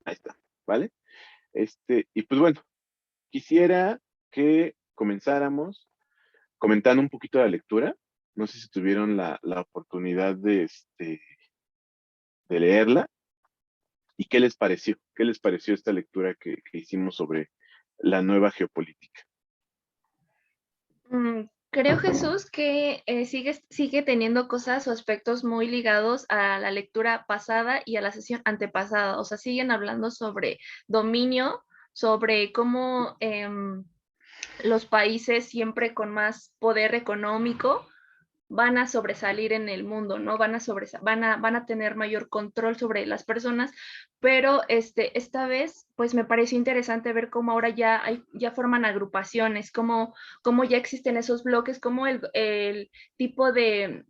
Ahí está, ¿vale? Y pues bueno, quisiera que comenzáramos comentando un poquito la lectura. No sé si tuvieron la oportunidad de leerla y qué les pareció. ¿Qué les pareció esta lectura que hicimos sobre la nueva geopolítica? Creo, Jesús, que sigue teniendo cosas o aspectos muy ligados a la lectura pasada y a la sesión antepasada. O sea, siguen hablando sobre dominio, sobre cómo los países siempre con más poder económico van a sobresalir en el mundo, ¿no? Van a tener mayor control sobre las personas, pero esta vez, pues me pareció interesante ver cómo ahora ya forman agrupaciones, cómo ya existen esos bloques, cómo el tipo de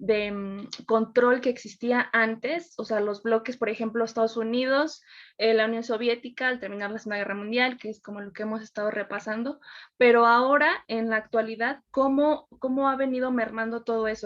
control que existía antes, o sea, los bloques, por ejemplo, Estados Unidos, la Unión Soviética, al terminar la Segunda Guerra Mundial, que es como lo que hemos estado repasando, pero ahora, en la actualidad, ¿cómo ha venido mermando todo eso?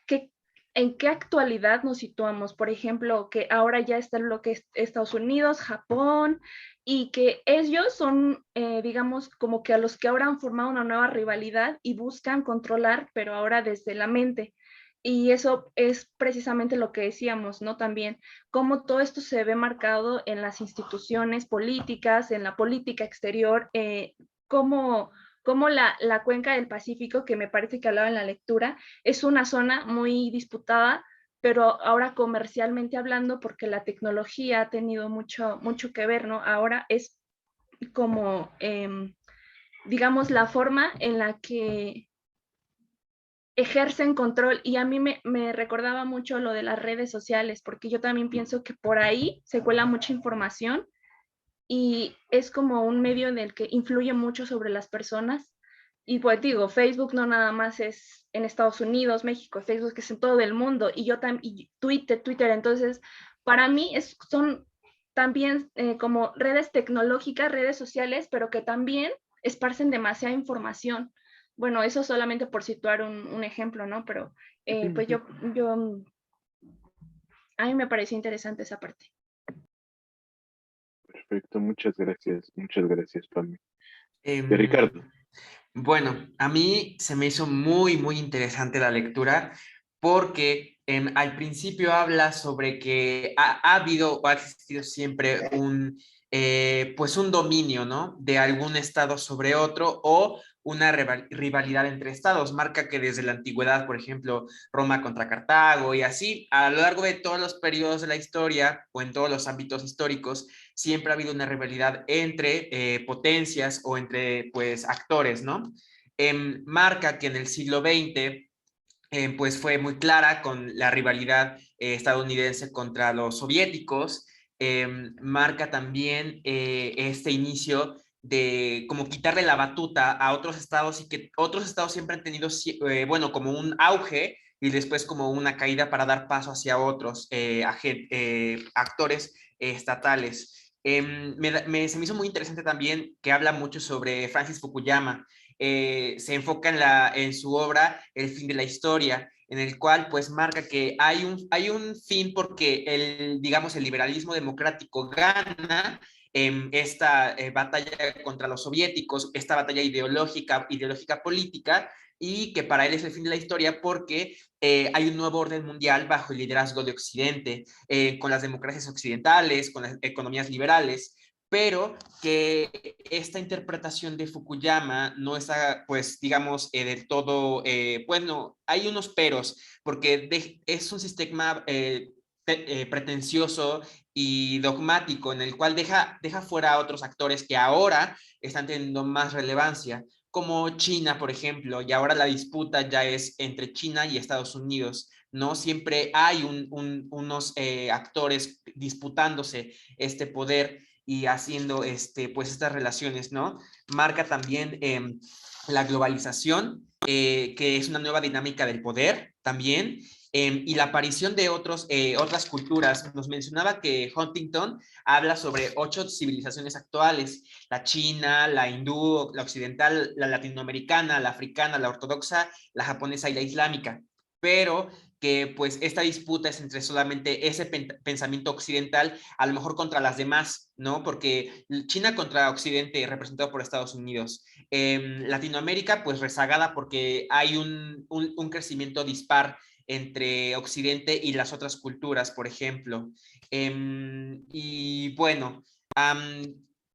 ¿Qué, ¿En qué actualidad nos situamos? Por ejemplo, que ahora ya está lo que es Estados Unidos, Japón, y que ellos son, digamos, como que a los que ahora han formado una nueva rivalidad y buscan controlar, pero ahora desde la mente. Y eso es precisamente lo que decíamos, ¿no? También cómo todo esto se ve marcado en las instituciones políticas, en la política exterior, cómo, cómo la cuenca del Pacífico, que me parece que hablaba en la lectura, es una zona muy disputada, pero ahora comercialmente hablando, porque la tecnología ha tenido mucho que ver, ¿no? Ahora es como, digamos, la forma en la que ejercen control, y a mí me recordaba mucho lo de las redes sociales, porque yo también pienso que por ahí se cuela mucha información y es como un medio en el que influye mucho sobre las personas. Y pues digo, Facebook no nada más es en Estados Unidos, México, Facebook es en todo el mundo, y yo también, y Twitter, entonces, para mí son también como redes tecnológicas, redes sociales, pero que también esparcen demasiada información. Bueno, eso solamente por situar un ejemplo, ¿no? Pero pues a mí me pareció interesante esa parte. Perfecto, muchas gracias, Pame. Em, Ricardo. bueno, a mí se me hizo muy, muy interesante la lectura porque al principio habla sobre que ha habido o ha existido siempre pues un dominio, ¿no? De algún estado sobre otro o una rivalidad entre estados. Marca que desde la antigüedad, por ejemplo, Roma contra Cartago y así, a lo largo de todos los periodos de la historia o en todos los ámbitos históricos, siempre ha habido una rivalidad entre potencias o entre, pues, actores, ¿no? Marca que en el siglo XX pues fue muy clara con la rivalidad estadounidense contra los soviéticos. Marca también este inicio de como quitarle la batuta a otros estados y que otros estados siempre han tenido, bueno, como un auge y después como una caída para dar paso hacia otros actores estatales. Se me hizo muy interesante también que habla mucho sobre Francis Fukuyama. Se enfoca en su obra El fin de la historia, en el cual pues marca que hay un fin porque digamos, el liberalismo democrático gana esta batalla contra los soviéticos, esta batalla ideológica política, y que para él es el fin de la historia porque hay un nuevo orden mundial bajo el liderazgo de Occidente, con las democracias occidentales, con las economías liberales, pero que esta interpretación de Fukuyama no está, pues, digamos, del todo, bueno, hay unos peros, porque es un sistema pretencioso y dogmático en el cual deja fuera a otros actores que ahora están teniendo más relevancia, como China, por ejemplo, y ahora la disputa ya es entre China y Estados Unidos, ¿no? Siempre hay unos actores disputándose este poder y haciendo pues estas relaciones, ¿no? Marca también la globalización, que es una nueva dinámica del poder también, y la aparición de otras culturas. Nos mencionaba que Huntington habla sobre 8 civilizaciones actuales: la china, la hindú, la occidental, la latinoamericana, la africana, la ortodoxa, la japonesa y la islámica, pero que pues esta disputa es entre solamente ese pensamiento occidental, a lo mejor contra las demás, ¿no? Porque China contra Occidente, representado por Estados Unidos. Latinoamérica, pues rezagada porque hay un crecimiento dispar entre Occidente y las otras culturas, por ejemplo. Y bueno,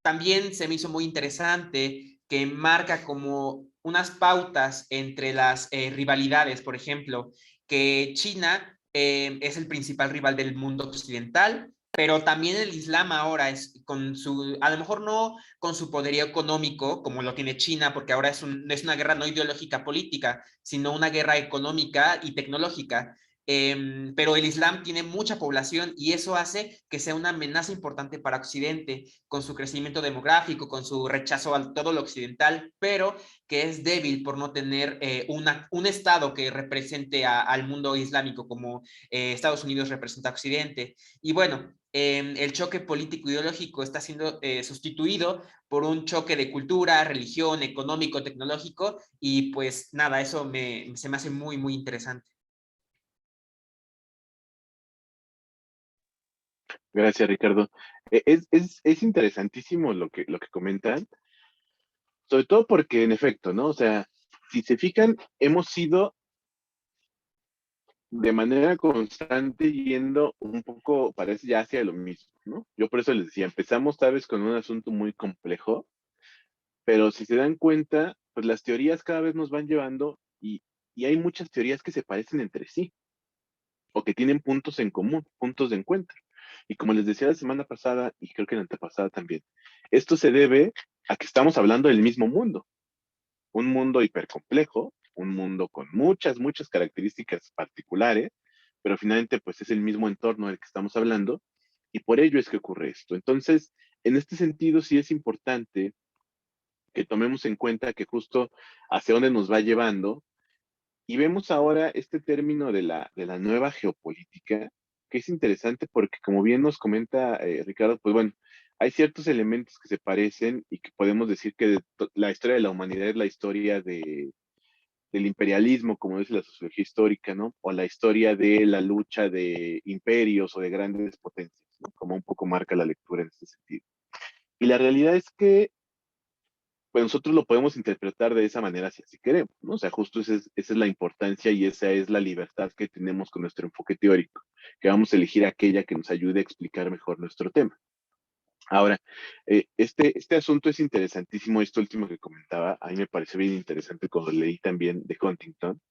también se me hizo muy interesante que marca como unas pautas entre las rivalidades, por ejemplo, que China es el principal rival del mundo occidental, pero también el Islam ahora es con su, a lo mejor no con su poderío económico, como lo tiene China, porque ahora es una guerra no ideológica política, sino una guerra económica y tecnológica. Pero el Islam tiene mucha población y eso hace que sea una amenaza importante para Occidente, con su crecimiento demográfico, con su rechazo a todo lo occidental, pero que es débil por no tener un Estado que represente al mundo islámico como Estados Unidos representa a Occidente. Y bueno, el choque político ideológico está siendo sustituido por un choque de cultura, religión, económico, tecnológico, y pues nada, eso se me hace muy, muy interesante. Gracias, Ricardo. Es interesantísimo lo que comentan, sobre todo porque en efecto, ¿no? O sea, si se fijan, hemos sido de manera constante yendo un poco, parece ya hacia lo mismo, ¿no? Yo por eso les decía, empezamos tal vez con un asunto muy complejo, pero si se dan cuenta, pues las teorías cada vez nos van llevando y hay muchas teorías que se parecen entre sí o que tienen puntos en común, puntos de encuentro. Y como les decía la semana pasada y creo que la antepasada también, esto se debe a que estamos hablando del mismo mundo, un mundo hipercomplejo, un mundo con muchas, muchas características particulares, pero finalmente pues es el mismo entorno del que estamos hablando y por ello es que ocurre esto. Entonces, en este sentido sí es importante que tomemos en cuenta que justo hacia dónde nos va llevando y vemos ahora este término de la nueva geopolítica, que es interesante porque como bien nos comenta Ricardo, pues bueno, hay ciertos elementos que se parecen y que podemos decir que la historia de la humanidad es la historia del imperialismo, como dice la sociología histórica, ¿no? O la historia de la lucha de imperios o de grandes potencias, ¿no? Como un poco marca la lectura en este sentido. Y la realidad es que pues nosotros lo podemos interpretar de esa manera si así queremos, ¿no? O sea, justo esa es la importancia y esa es la libertad que tenemos con nuestro enfoque teórico, que vamos a elegir aquella que nos ayude a explicar mejor nuestro tema. Ahora, este asunto es interesantísimo, esto último que comentaba, a mí me pareció bien interesante cuando leí también de Huntington,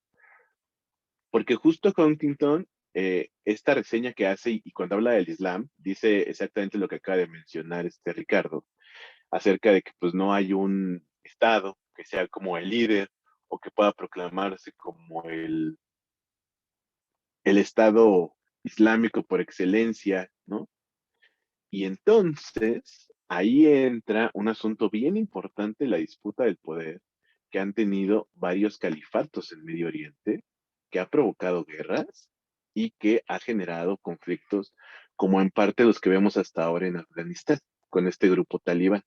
porque justo Huntington, esta reseña que hace y cuando habla del Islam, dice exactamente lo que acaba de mencionar este Ricardo, acerca de que pues no hay un Estado que sea como el líder o que pueda proclamarse como el Estado islámico por excelencia, ¿no? Y entonces ahí entra un asunto bien importante, la disputa del poder que han tenido varios califatos en Medio Oriente, que ha provocado guerras y que ha generado conflictos como en parte los que vemos hasta ahora en Afganistán, con este grupo talibán.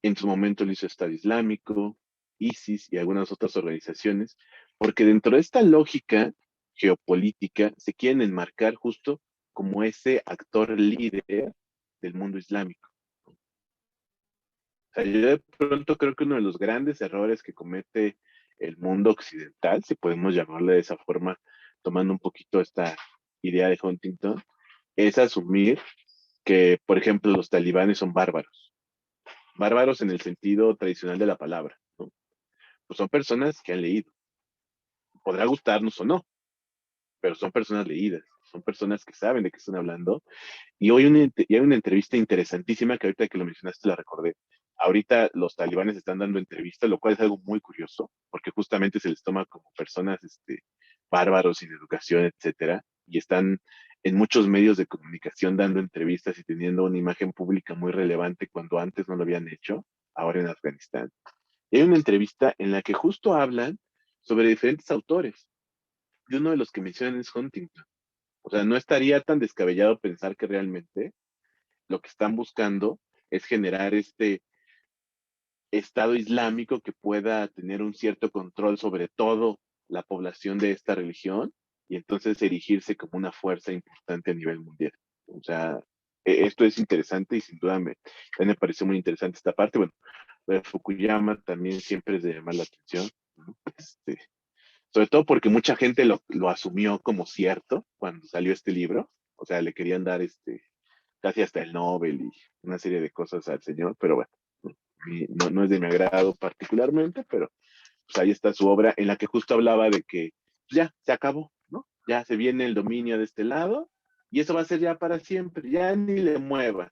En su momento lo hizo Estado Islámico, ISIS y algunas otras organizaciones, porque dentro de esta lógica geopolítica se quieren enmarcar justo como ese actor líder del mundo islámico. O sea, yo de pronto creo que uno de los grandes errores que comete el mundo occidental, si podemos llamarle de esa forma, tomando un poquito esta idea de Huntington, es asumir que, por ejemplo, los talibanes son bárbaros. Bárbaros en el sentido tradicional de la palabra, ¿no? Pues son personas que han leído. Podrá gustarnos o no, pero son personas leídas, son personas que saben de qué están hablando. Y hoy y hay una entrevista interesantísima que ahorita que lo mencionaste la recordé. Ahorita los talibanes están dando entrevistas, lo cual es algo muy curioso, porque justamente se les toma como personas bárbaros, sin educación, etcétera, y están en muchos medios de comunicación dando entrevistas y teniendo una imagen pública muy relevante cuando antes no lo habían hecho, ahora en Afganistán. Y hay una entrevista en la que justo hablan sobre diferentes autores, y uno de los que mencionan es Huntington. O sea, no estaría tan descabellado pensar que realmente lo que están buscando es generar este Estado islámico que pueda tener un cierto control sobre toda la población de esta religión y entonces erigirse como una fuerza importante a nivel mundial. O sea, esto es interesante y sin duda también me pareció muy interesante esta parte. Bueno, lo de Fukuyama también siempre es de llamar la atención, ¿no? Sobre todo porque mucha gente lo asumió como cierto cuando salió este libro, o sea, le querían dar casi hasta el Nobel y una serie de cosas al señor, pero bueno, no es de mi agrado particularmente, pero pues ahí está su obra en la que justo hablaba de que pues, ya se acabó, ¿no? Ya se viene el dominio de este lado y eso va a ser ya para siempre, ya ni le mueva.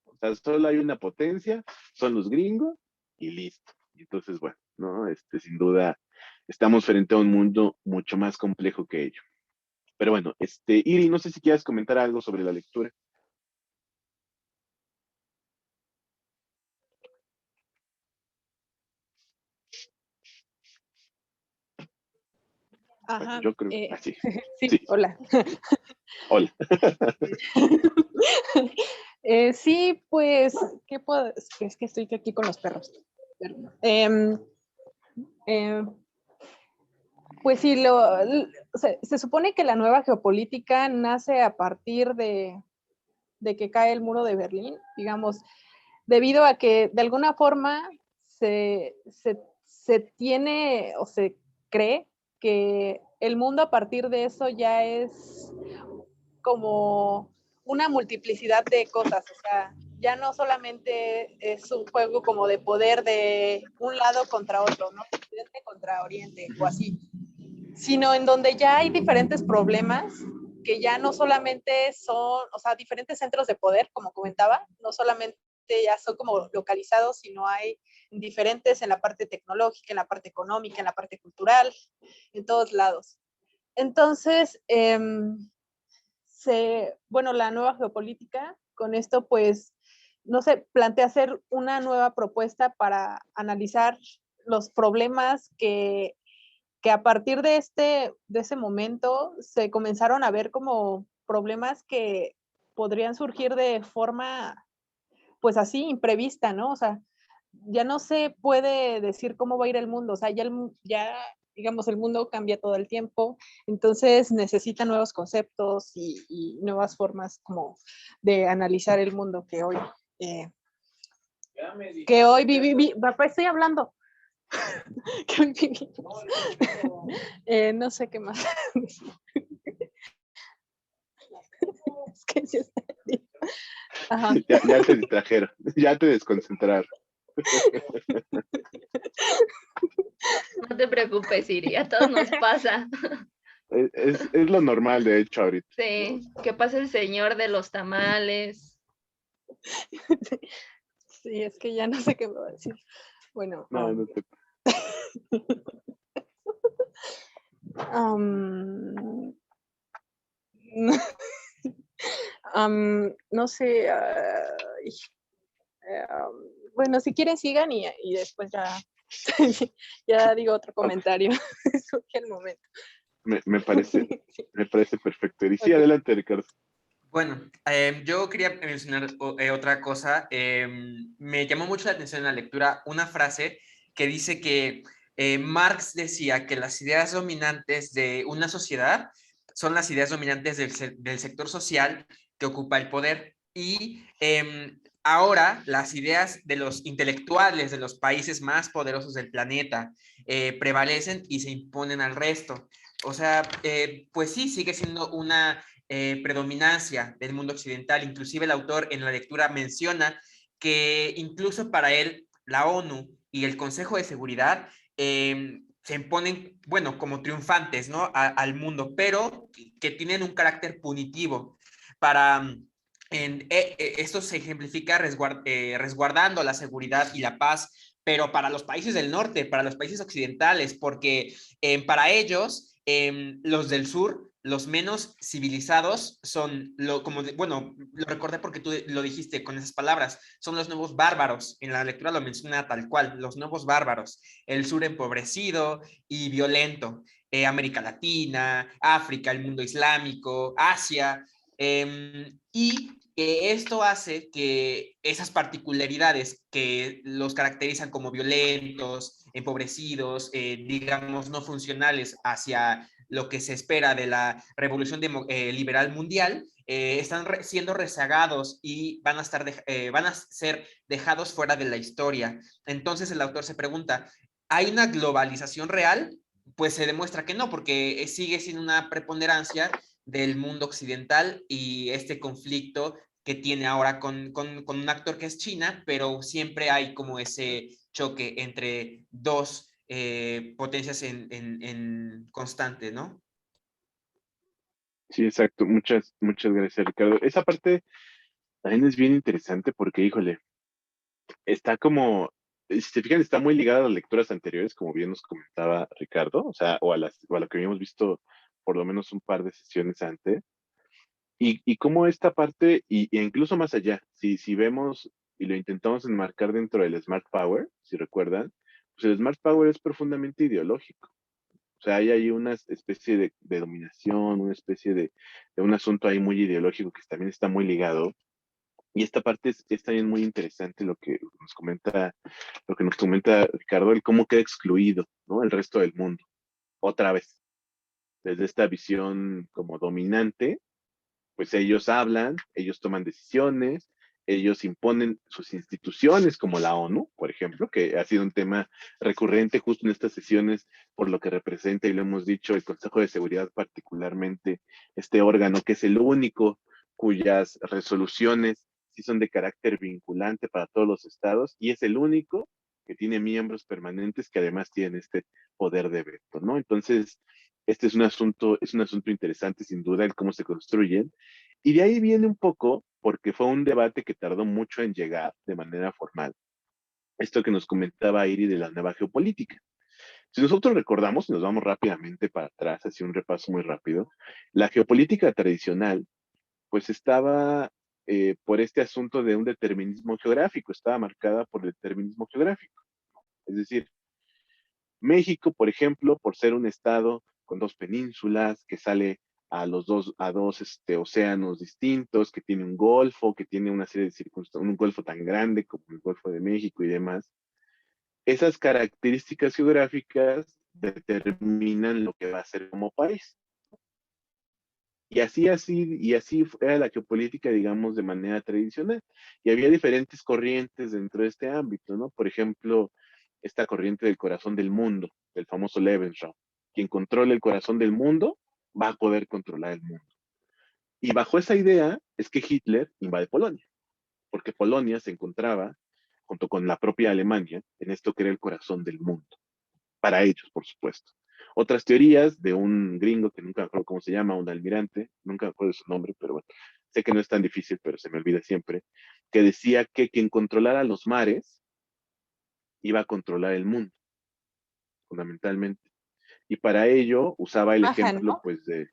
O sea, solo hay una potencia, son los gringos y listo. Y entonces, bueno, ¿no? Sin duda, estamos frente a un mundo mucho más complejo que ello. Pero bueno, Iri, no sé si quieras comentar algo sobre la lectura. Ajá. Yo creo, así. Sí, Sí, hola. hola. Sí, pues, ¿qué puedo? Es que estoy aquí con los perros. Em, em, pues sí, se supone que la nueva geopolítica nace a partir de que cae el muro de Berlín, digamos, debido a que de alguna forma se tiene o se cree que el mundo a partir de eso ya es como una multiplicidad de cosas, o sea, ya no solamente es un juego como de poder de un lado contra otro, ¿no? Occidente contra Oriente o así, sino en donde ya hay diferentes problemas que ya no solamente son, o sea, diferentes centros de poder, como comentaba, no solamente ya son como localizados, sino hay diferentes en la parte tecnológica, en la parte económica, en la parte cultural, en todos lados. Entonces, bueno, la nueva geopolítica, con esto, pues, no sé, plantea hacer una nueva propuesta para analizar los problemas que a partir de ese momento se comenzaron a ver como problemas que podrían surgir de forma, pues así, imprevista, ¿no? O sea, ya no se puede decir cómo va a ir el mundo, o sea, ya digamos, el mundo cambia todo el tiempo, entonces necesita nuevos conceptos y nuevas formas como de analizar el mundo que hoy papá, estoy hablando. Que hoy vivimos. No sé qué más. Es que sí está bien. Ajá. Ya te distrajeron, ya te desconcentraron. No te preocupes, Siri, a todos nos pasa. Es lo normal, de hecho, ahorita. Sí, que pasa el señor de los tamales. Sí, es que ya no sé qué me va a decir. Bueno, No te... no sé. Bueno, si quieren sigan y después ya, ya digo otro comentario. Surge el momento. Me parece perfecto. Y sí, Okay. adelante, Ricardo. Bueno, yo quería mencionar otra cosa. Me llamó mucho la atención en la lectura una frase que dice que Marx decía que las ideas dominantes de una sociedad son las ideas dominantes del sector social que ocupa el poder. Y ahora las ideas de los intelectuales de los países más poderosos del planeta prevalecen y se imponen al resto. O sea, pues sí, sigue siendo una predominancia del mundo occidental. Inclusive el autor en la lectura menciona que incluso para él la ONU y el Consejo de Seguridad se imponen, bueno, como triunfantes, ¿no? Al mundo, pero que tienen un carácter punitivo para... esto se ejemplifica resguardando la seguridad y la paz, pero para los países del norte, para los países occidentales, porque para ellos, los del sur, los menos civilizados son, bueno, lo recordé porque tú lo dijiste con esas palabras, son los nuevos bárbaros. En la lectura lo menciona tal cual, los nuevos bárbaros. El sur empobrecido y violento. América Latina, África, el mundo islámico, Asia. Y esto hace que esas particularidades que los caracterizan como violentos, empobrecidos, digamos, no funcionales hacia lo que se espera de la revolución liberal mundial, están siendo rezagados y van a ser dejados fuera de la historia. Entonces el autor se pregunta, ¿hay una globalización real? Pues se demuestra que no, porque sigue siendo una preponderancia del mundo occidental y este conflicto que tiene ahora con un actor que es China, pero siempre hay como ese choque entre dos potencias en constante, ¿no? Sí, exacto. Muchas gracias, Ricardo. Esa parte también es bien interesante porque, híjole, está como, si se fijan, está muy ligada a las lecturas anteriores, como bien nos comentaba Ricardo, o sea, o a lo que habíamos visto por lo menos un par de sesiones antes. Y cómo esta parte, e incluso más allá, si vemos y lo intentamos enmarcar dentro del Smart Power, si recuerdan, pues el Smart Power es profundamente ideológico. O sea, hay ahí una especie de dominación, una especie de un asunto ahí muy ideológico que también está muy ligado. Y esta parte es también muy interesante lo que nos comenta Ricardo, el cómo queda excluido, ¿no? El resto del mundo. Otra vez, desde esta visión como dominante, pues ellos hablan, ellos toman decisiones, ellos imponen sus instituciones como la ONU, por ejemplo, que ha sido un tema recurrente justo en estas sesiones por lo que representa, y lo hemos dicho, el Consejo de Seguridad particularmente, este órgano que es el único cuyas resoluciones sí son de carácter vinculante para todos los estados y es el único que tiene miembros permanentes que además tienen este poder de veto, ¿no? Entonces, este es un asunto interesante sin duda el cómo se construyen y de ahí viene un poco, porque fue un debate que tardó mucho en llegar de manera formal, esto que nos comentaba Iri de la nueva geopolítica. Si nosotros recordamos, y nos vamos rápidamente para atrás, así un repaso muy rápido, la geopolítica tradicional, pues estaba por este asunto de un determinismo geográfico, estaba marcada por el determinismo geográfico. Es decir, México, por ejemplo, por ser un estado con dos penínsulas, que sale a dos océanos distintos, que tiene un golfo, que tiene una serie de circunstancias, un golfo tan grande como el Golfo de México y demás, esas características geográficas determinan lo que va a ser como país. Y así era la geopolítica, digamos, de manera tradicional. Y había diferentes corrientes dentro de este ámbito, ¿no? Por ejemplo, esta corriente del corazón del mundo, del famoso Lebensraum. Quien controla el corazón del mundo va a poder controlar el mundo. Y bajo esa idea es que Hitler invade Polonia, porque Polonia se encontraba, junto con la propia Alemania, en esto que era el corazón del mundo para ellos, por supuesto. Otras teorías de un gringo que nunca me acuerdo cómo se llama, un almirante, nunca me acuerdo su nombre, pero bueno, sé que no es tan difícil, pero se me olvida siempre, que decía que quien controlara los mares iba a controlar el mundo, fundamentalmente. Y para ello usaba el Mahan, ejemplo, ¿no? pues, de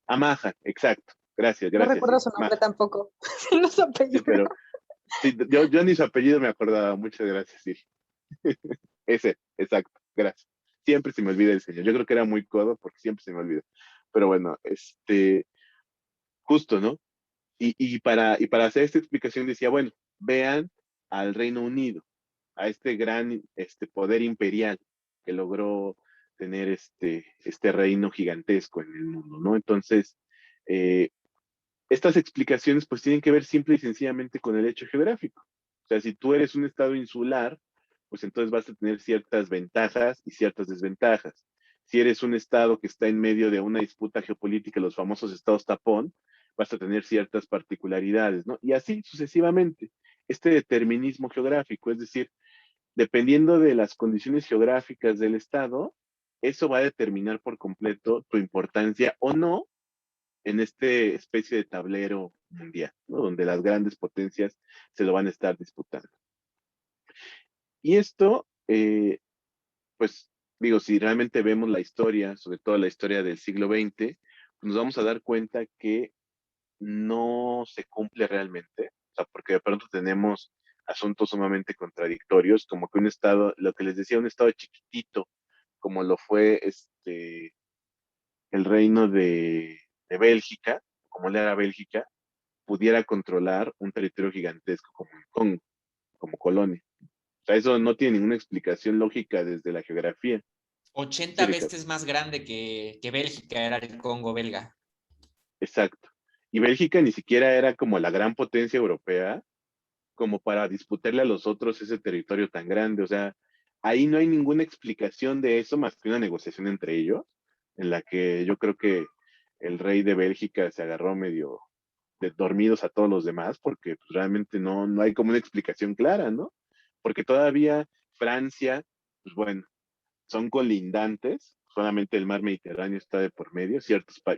Amaha, exacto. Gracias, No gracias, recuerdo sí, su nombre Maha. tampoco. No su Sí, apellido. pero sí, yo ni su apellido me acordaba, muchas gracias, sí. Ese, exacto, gracias. Siempre se me olvida el señor. Yo creo que era muy codo porque siempre se me olvida. Pero bueno, justo, ¿no? Y para hacer esta explicación decía, bueno, vean al Reino Unido, a este gran poder imperial que logró tener este reino gigantesco en el mundo, ¿no? Entonces, eh, estas explicaciones pues tienen que ver simple y sencillamente con el hecho geográfico. O sea, si tú eres un estado insular, pues entonces vas a tener ciertas ventajas y ciertas desventajas. Si eres un estado que está en medio de una disputa geopolítica, los famosos estados tapón, vas a tener ciertas particularidades, ¿no? Y así sucesivamente. Este determinismo geográfico, es decir, dependiendo de las condiciones geográficas del estado, eso va a determinar por completo tu importancia o no en este especie de tablero mundial, ¿no? Donde las grandes potencias se lo van a estar disputando. Y esto, pues digo, si realmente vemos la historia, sobre todo la historia del siglo XX, nos vamos a dar cuenta que no se cumple realmente, o sea, porque de pronto tenemos asuntos sumamente contradictorios, como que un estado, lo que les decía, un estado chiquitito, como lo fue el reino de Bélgica, como le era Bélgica, pudiera controlar un territorio gigantesco como el Congo, como colonia. O sea, eso no tiene ninguna explicación lógica desde la geografía. 80 Sí, Ricardo. veces más grande que Bélgica, era el Congo belga. Exacto. Y Bélgica ni siquiera era como la gran potencia europea, como para disputarle a los otros ese territorio tan grande. O sea, ahí no hay ninguna explicación de eso más que una negociación entre ellos, en la que yo creo que el rey de Bélgica se agarró medio de dormidos a todos los demás, porque pues, realmente no hay como una explicación clara, ¿no? Porque todavía Francia, pues bueno, son colindantes, solamente el mar Mediterráneo está de por medio,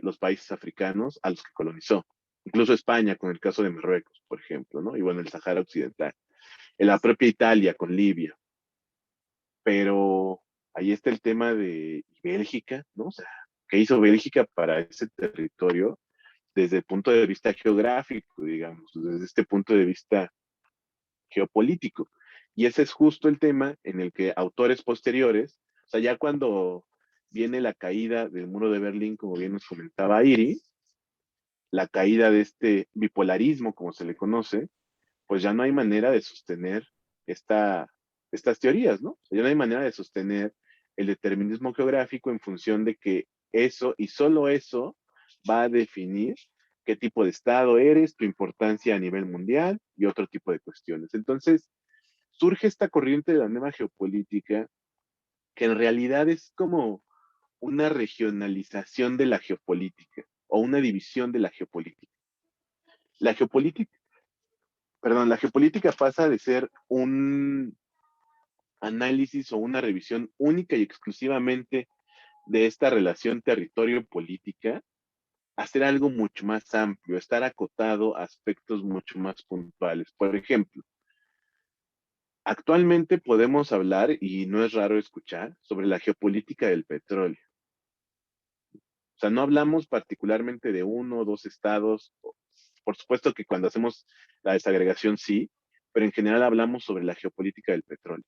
los países africanos a los que colonizó, incluso España con el caso de Marruecos, por ejemplo, ¿no? Y bueno, el Sahara Occidental, en la propia Italia con Libia, pero ahí está el tema de Bélgica, ¿no? O sea, ¿qué hizo Bélgica para ese territorio desde el punto de vista geográfico, digamos, desde este punto de vista geopolítico? Y ese es justo el tema en el que autores posteriores, o sea, ya cuando viene la caída del muro de Berlín, como bien nos comentaba Iri, la caída de este bipolarismo, como se le conoce, pues ya no hay manera de sostener esta, estas teorías, ¿no? O sea, ya no hay manera de sostener el determinismo geográfico en función de que eso y solo eso va a definir qué tipo de Estado eres, tu importancia a nivel mundial y otro tipo de cuestiones. Entonces, surge esta corriente de la nueva geopolítica que en realidad es como una regionalización de la geopolítica o una división de la geopolítica. La geopolítica, perdón, la geopolítica pasa de ser un análisis o una revisión única y exclusivamente de esta relación territorio-política a ser algo mucho más amplio, estar acotado a aspectos mucho más puntuales. Por ejemplo, actualmente podemos hablar, y no es raro escuchar, sobre la geopolítica del petróleo. O sea, no hablamos particularmente de uno o dos estados. Por supuesto que cuando hacemos la desagregación sí, pero en general hablamos sobre la geopolítica del petróleo.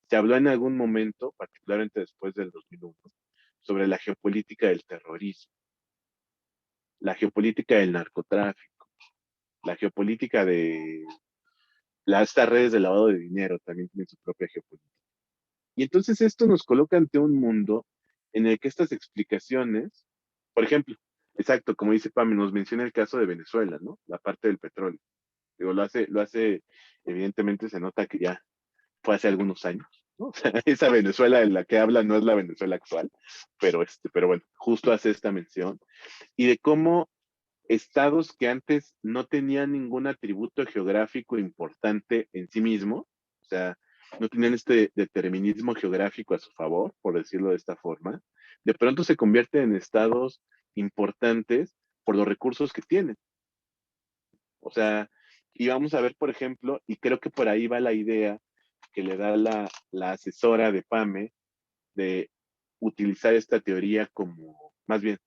Se habló en algún momento, particularmente después del 2001, sobre la geopolítica del terrorismo, la geopolítica del narcotráfico, la geopolítica de estas redes de lavado de dinero también tienen su propia geopolítica. Y entonces esto nos coloca ante un mundo en el que estas explicaciones, por ejemplo, exacto, como dice Pam, nos menciona el caso de Venezuela, ¿no? La parte del petróleo. Digo, evidentemente se nota que ya fue hace algunos años, ¿no? O sea, esa Venezuela de la que habla no es la Venezuela actual, pero bueno, justo hace esta mención. Y de cómo estados que antes no tenían ningún atributo geográfico importante en sí mismo, o sea, no tenían este determinismo geográfico a su favor, por decirlo de esta forma, de pronto se convierten en estados importantes por los recursos que tienen. O sea, y vamos a ver, por ejemplo, y creo que por ahí va la idea que le da la asesora de PAME de utilizar esta teoría como, más bien,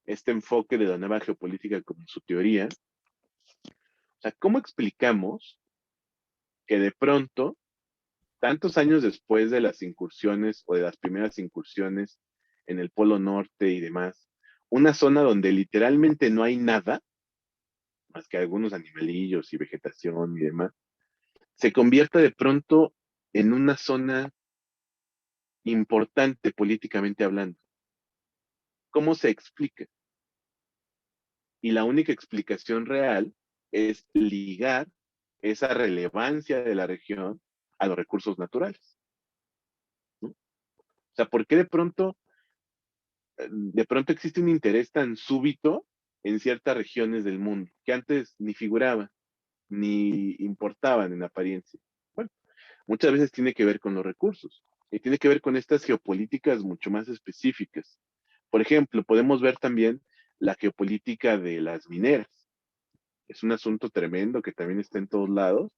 este enfoque de la nueva geopolítica como su teoría. O sea, ¿cómo explicamos que de pronto, tantos años después de las incursiones o de las primeras incursiones en el Polo Norte y demás, una zona donde literalmente no hay nada, más que algunos animalillos y vegetación y demás, se convierta de pronto en una zona importante políticamente hablando? ¿Cómo se explica? Y la única explicación real es ligar esa relevancia de la región a los recursos naturales, ¿no? O sea, ¿por qué de pronto existe un interés tan súbito en ciertas regiones del mundo que antes ni figuraban, ni importaban en apariencia? Bueno, muchas veces tiene que ver con los recursos y tiene que ver con estas geopolíticas mucho más específicas. Por ejemplo, podemos ver también la geopolítica de las mineras. Es un asunto tremendo que también está en todos lados.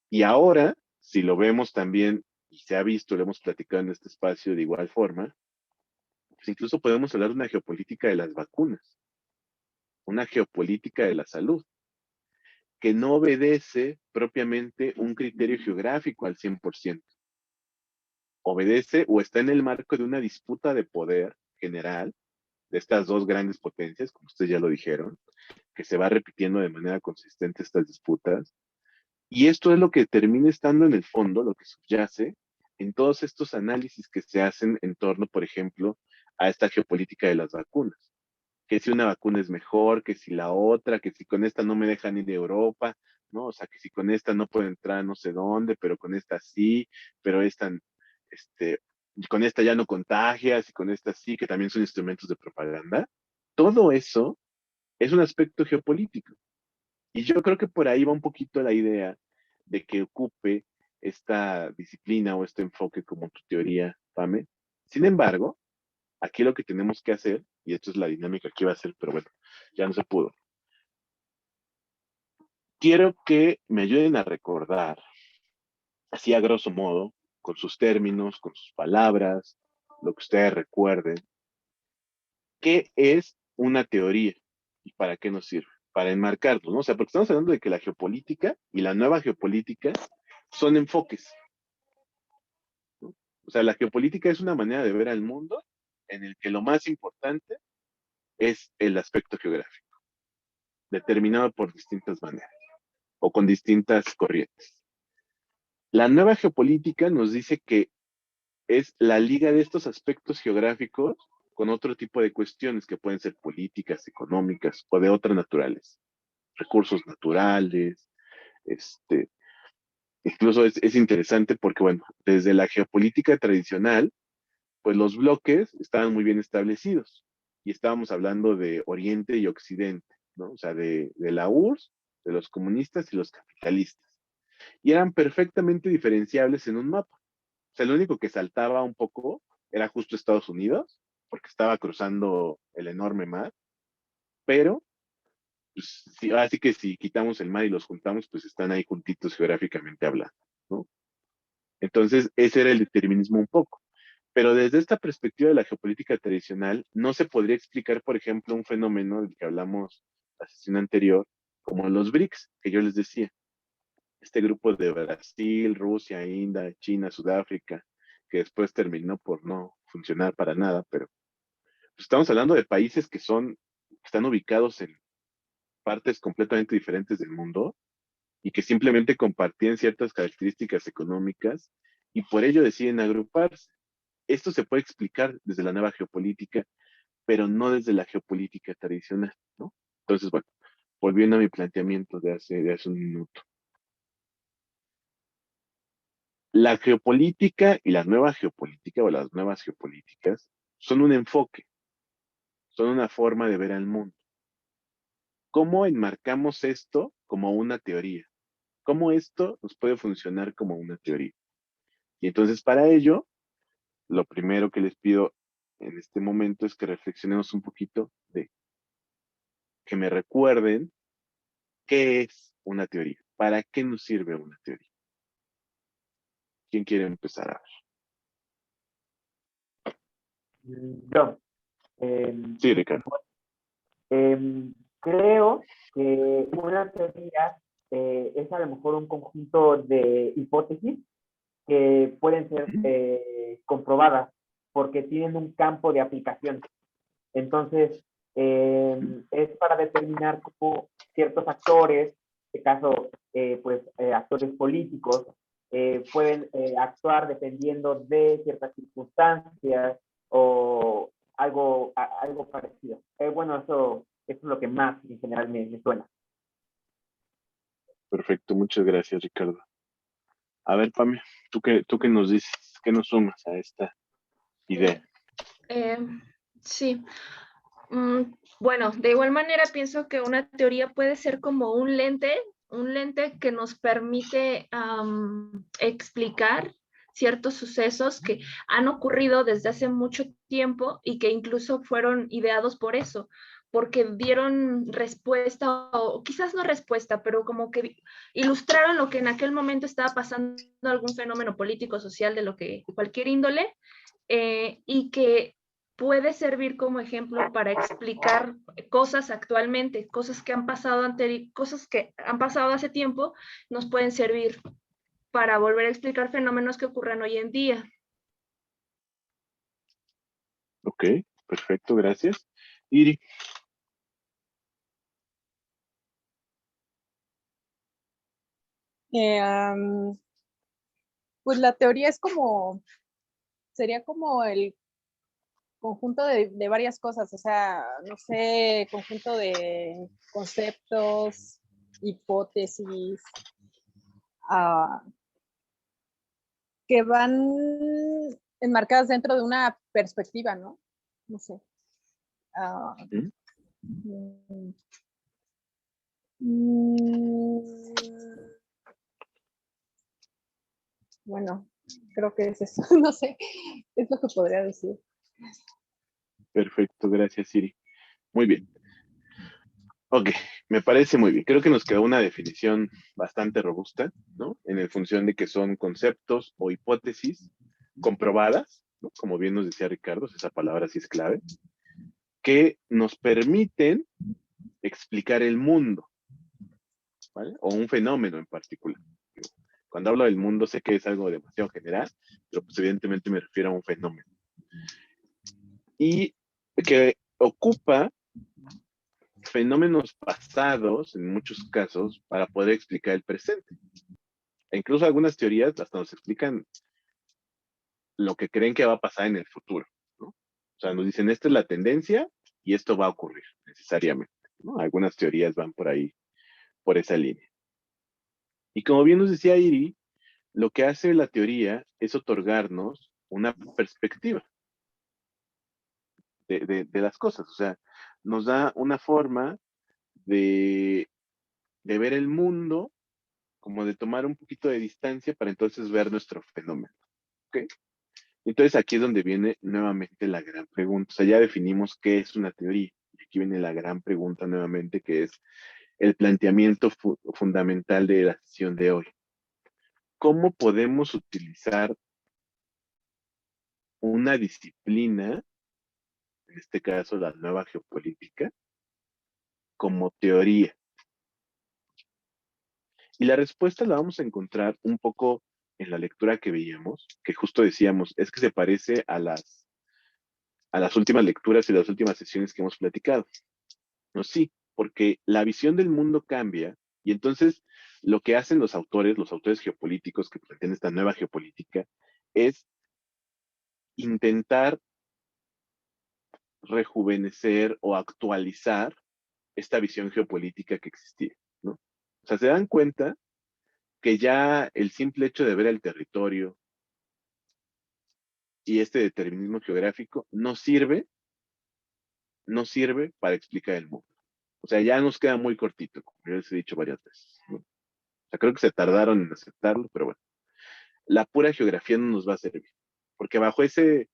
Y ahora, si lo vemos también, y se ha visto, lo hemos platicado en este espacio de igual forma, pues incluso podemos hablar de una geopolítica de las vacunas, una geopolítica de la salud, que no obedece propiamente un criterio geográfico al 100%. Obedece o está en el marco de una disputa de poder general de estas dos grandes potencias, como ustedes ya lo dijeron, que se va repitiendo de manera consistente estas disputas. Y esto es lo que termina estando en el fondo, lo que subyace en todos estos análisis que se hacen en torno, por ejemplo, a esta geopolítica de las vacunas. Que si una vacuna es mejor, que si la otra, que si con esta no me dejan ir de Europa, ¿no? O sea, que si con esta no puedo entrar no sé dónde, pero con esta sí, pero esta, este, con esta ya no contagias y con esta sí, que también son instrumentos de propaganda. Todo eso es un aspecto geopolítico. Y yo creo que por ahí va un poquito la idea de que ocupe esta disciplina o este enfoque como tu teoría, Pame. Sin embargo, aquí lo que tenemos que hacer, y esto es la dinámica que iba a hacer, pero bueno, ya no se pudo. Quiero que me ayuden a recordar, así a grosso modo, con sus términos, con sus palabras, lo que ustedes recuerden, qué es una teoría y para qué nos sirve, para enmarcarlo, ¿no? O sea, porque estamos hablando de que la geopolítica y la nueva geopolítica son enfoques, ¿no? O sea, la geopolítica es una manera de ver al mundo en el que lo más importante es el aspecto geográfico, determinado por distintas maneras o con distintas corrientes. La nueva geopolítica nos dice que es la liga de estos aspectos geográficos con otro tipo de cuestiones que pueden ser políticas, económicas o de otra naturaleza. Recursos naturales, este, incluso es interesante porque, bueno, desde la geopolítica tradicional, pues los bloques estaban muy bien establecidos y estábamos hablando de Oriente y Occidente, ¿no? O sea, de la URSS, de los comunistas y los capitalistas. Y eran perfectamente diferenciables en un mapa. O sea, lo único que saltaba un poco era justo Estados Unidos, porque estaba cruzando el enorme mar, pero pues, sí, así que si quitamos el mar y los juntamos, pues están ahí juntitos geográficamente hablando, ¿no? Entonces, ese era el determinismo un poco. Pero desde esta perspectiva de la geopolítica tradicional, no se podría explicar, por ejemplo, un fenómeno del que hablamos la sesión anterior, como los BRICS, que yo les decía. Este grupo de Brasil, Rusia, India, China, Sudáfrica, que después terminó por no funcionar para nada, pero pues, estamos hablando de países que están ubicados en partes completamente diferentes del mundo y que simplemente compartían ciertas características económicas y por ello deciden agruparse. Esto se puede explicar desde la nueva geopolítica, pero no desde la geopolítica tradicional, ¿no? Entonces, bueno, volviendo a mi planteamiento de hace un minuto. La geopolítica y la nueva geopolítica o las nuevas geopolíticas son un enfoque, son una forma de ver al mundo. ¿Cómo enmarcamos esto como una teoría? ¿Cómo esto nos puede funcionar como una teoría? Y entonces para ello, lo primero que les pido en este momento es que reflexionemos un poquito de que me recuerden qué es una teoría, para qué nos sirve una teoría. ¿Quién quiere empezar a ver? Yo, Sí, Ricardo. creo que una teoría es a lo mejor un conjunto de hipótesis que pueden ser comprobadas porque tienen un campo de aplicación. Entonces, es para determinar cómo ciertos actores, en este caso, actores políticos, pueden actuar dependiendo de ciertas circunstancias o algo parecido. Bueno, eso es lo que más en general me suena. Perfecto, muchas gracias, Ricardo. A ver, Pame, ¿tú qué nos dices? ¿Qué nos sumas a esta idea? Eh, sí. Mm, bueno, de igual manera pienso que una teoría puede ser como un lente que nos permite explicar ciertos sucesos que han ocurrido desde hace mucho tiempo y que incluso fueron ideados por eso, porque dieron respuesta, o quizás no respuesta, pero como que ilustraron lo que en aquel momento estaba pasando, algún fenómeno político, social, de lo que cualquier índole, y que puede servir como ejemplo para explicar cosas actualmente, cosas que han pasado hace tiempo, nos pueden servir para volver a explicar fenómenos que ocurren hoy en día. Ok, perfecto, gracias. Iri, Eh, um, Pues la teoría es como, sería como el conjunto de varias cosas, o sea, no sé, conjunto de conceptos, hipótesis, ah, que van enmarcadas dentro de una perspectiva, ¿no? No sé. Ah, ¿Mm? mm, mm, bueno, creo que es eso, no sé, es lo que podría decir. Perfecto, gracias, Siri. Muy bien. Ok, me parece muy bien. Creo que nos quedó una definición bastante robusta, ¿no? En función de que son conceptos o hipótesis comprobadas, ¿no? Como bien nos decía Ricardo, esa palabra sí es clave, que nos permiten explicar el mundo, ¿vale? O un fenómeno en particular. Cuando hablo del mundo sé que es algo demasiado general, pero pues evidentemente me refiero a un fenómeno. Y que ocupa fenómenos pasados, en muchos casos, para poder explicar el presente. E incluso algunas teorías hasta nos explican lo que creen que va a pasar en el futuro, ¿no? O sea, nos dicen, esta es la tendencia y esto va a ocurrir necesariamente, ¿no? Algunas teorías van por ahí, por esa línea. Y como bien nos decía Iri, lo que hace la teoría es otorgarnos una perspectiva de las cosas, o sea, nos da una forma de, de ver el mundo, como de tomar un poquito de distancia para entonces ver nuestro fenómeno, ¿ok? Entonces aquí es donde viene nuevamente la gran pregunta. O sea, ya definimos qué es una teoría. Y aquí viene la gran pregunta nuevamente, que es el planteamiento fundamental de la sesión de hoy. ¿Cómo podemos utilizar una disciplina, en este caso la nueva geopolítica, como teoría? Y la respuesta la vamos a encontrar un poco en la lectura que veíamos, que justo decíamos, es que se parece a las últimas lecturas y las últimas sesiones que hemos platicado. No, sí, porque la visión del mundo cambia y entonces lo que hacen los autores geopolíticos que plantean esta nueva geopolítica, es intentar rejuvenecer o actualizar esta visión geopolítica que existía, ¿no? O sea, se dan cuenta que ya el simple hecho de ver el territorio y este determinismo geográfico no sirve para explicar el mundo. O sea, ya nos queda muy cortito, como ya les he dicho varias veces, ¿no? O sea, creo que se tardaron en aceptarlo, pero bueno, la pura geografía no nos va a servir, porque bajo ese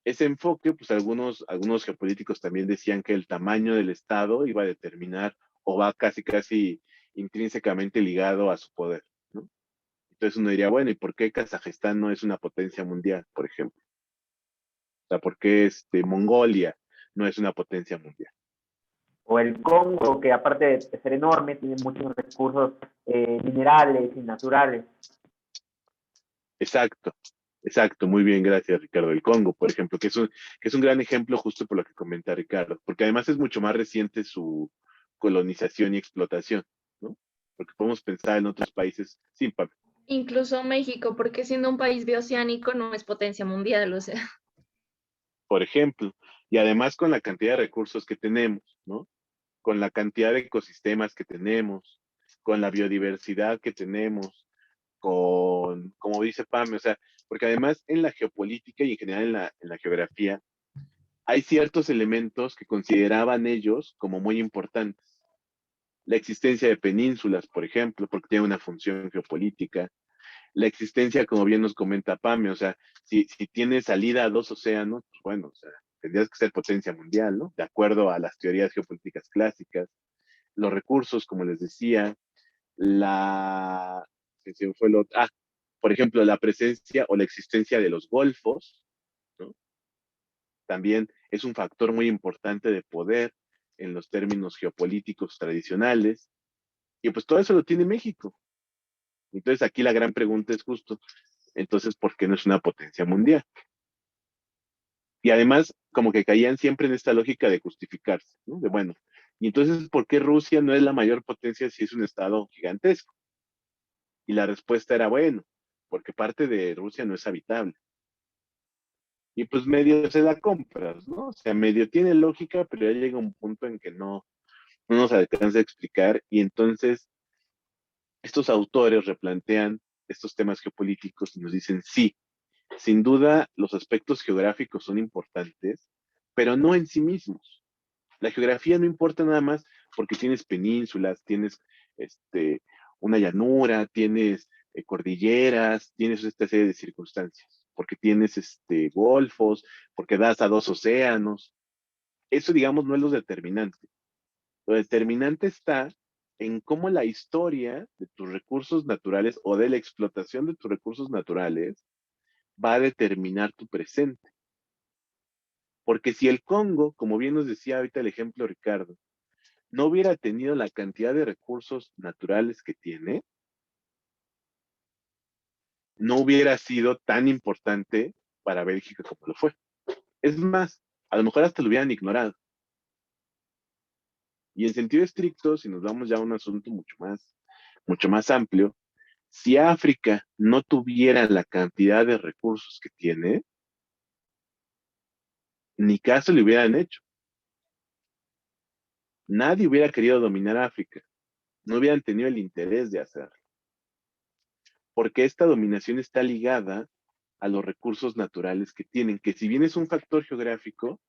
enfoque, pues algunos geopolíticos también decían que el tamaño del Estado iba a determinar o va casi, casi intrínsecamente ligado a su poder, ¿no? Entonces uno diría, bueno, ¿y por qué Kazajistán no es una potencia mundial, por ejemplo? O sea, ¿por qué Mongolia no es una potencia mundial? O el Congo, que aparte de ser enorme, tiene muchos recursos minerales y naturales. Exacto, exacto, muy bien, gracias Ricardo. El Congo, por ejemplo, que es un gran ejemplo justo por lo que comenta Ricardo, porque además es mucho más reciente su colonización y explotación, ¿no? Porque podemos pensar en otros países sin papel. Incluso México, porque siendo un país bioceánico no es potencia mundial, o sea. Por ejemplo, y además con la cantidad de recursos que tenemos, ¿no? Con la cantidad de ecosistemas que tenemos, con la biodiversidad que tenemos, como dice Pame, o sea, porque además en la geopolítica y en general en la geografía, hay ciertos elementos que consideraban ellos como muy importantes. La existencia de penínsulas, por ejemplo, porque tiene una función geopolítica. La existencia, como bien nos comenta Pame, o sea, si tiene salida a dos océanos, pues bueno, o sea, tendrías que ser potencia mundial, ¿no? De acuerdo a las teorías geopolíticas clásicas. Los recursos, como les decía, la... ¿Qué fue lo? Por ejemplo, la presencia o la existencia de los golfos, ¿no? También es un factor muy importante de poder en los términos geopolíticos tradicionales. Y pues todo eso lo tiene México. Entonces aquí la gran pregunta es justo, entonces, ¿por qué no es una potencia mundial? Y además, como que caían siempre en esta lógica de justificarse, ¿no? De bueno, y entonces, ¿por qué Rusia no es la mayor potencia si es un estado gigantesco? Y la respuesta era, bueno, porque parte de Rusia no es habitable. Y pues medio se la compras, ¿no? O sea, medio tiene lógica, pero ya llega un punto en que no nos alcanza a explicar, y entonces estos autores replantean estos temas geopolíticos y nos dicen, sí, sin duda los aspectos geográficos son importantes, pero no en sí mismos. La geografía no importa nada más porque tienes penínsulas, tienes este, una llanura, tienes cordilleras, tienes esta serie de circunstancias, porque tienes golfos, porque das a dos océanos. Eso, digamos, no es lo determinante. Lo determinante está en cómo la historia de tus recursos naturales o de la explotación de tus recursos naturales va a determinar tu presente. Porque si el Congo, como bien nos decía ahorita el ejemplo Ricardo, no hubiera tenido la cantidad de recursos naturales que tiene, no hubiera sido tan importante para Bélgica como lo fue. Es más, a lo mejor hasta lo hubieran ignorado. Y en sentido estricto, si nos vamos ya a un asunto mucho más amplio, si África no tuviera la cantidad de recursos que tiene, ni caso le hubieran hecho. Nadie hubiera querido dominar África. No hubieran tenido el interés de hacerlo. Porque esta dominación está ligada a los recursos naturales que tienen, que si bien es un factor geográfico,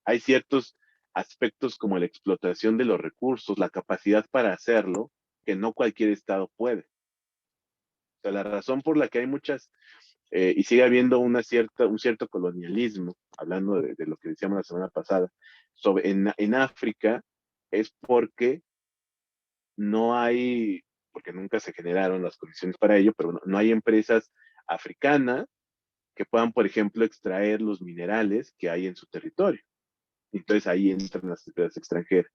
hay ciertos aspectos como la explotación de los recursos, la capacidad para hacerlo, que no cualquier estado puede. O sea, la razón por la que hay muchas, y sigue habiendo un cierto colonialismo, hablando de lo que decíamos la semana pasada, en África, es porque no hay, porque nunca se generaron las condiciones para ello, pero no hay empresas africanas que puedan, por ejemplo, extraer los minerales que hay en su territorio. Entonces ahí entran las empresas extranjeras.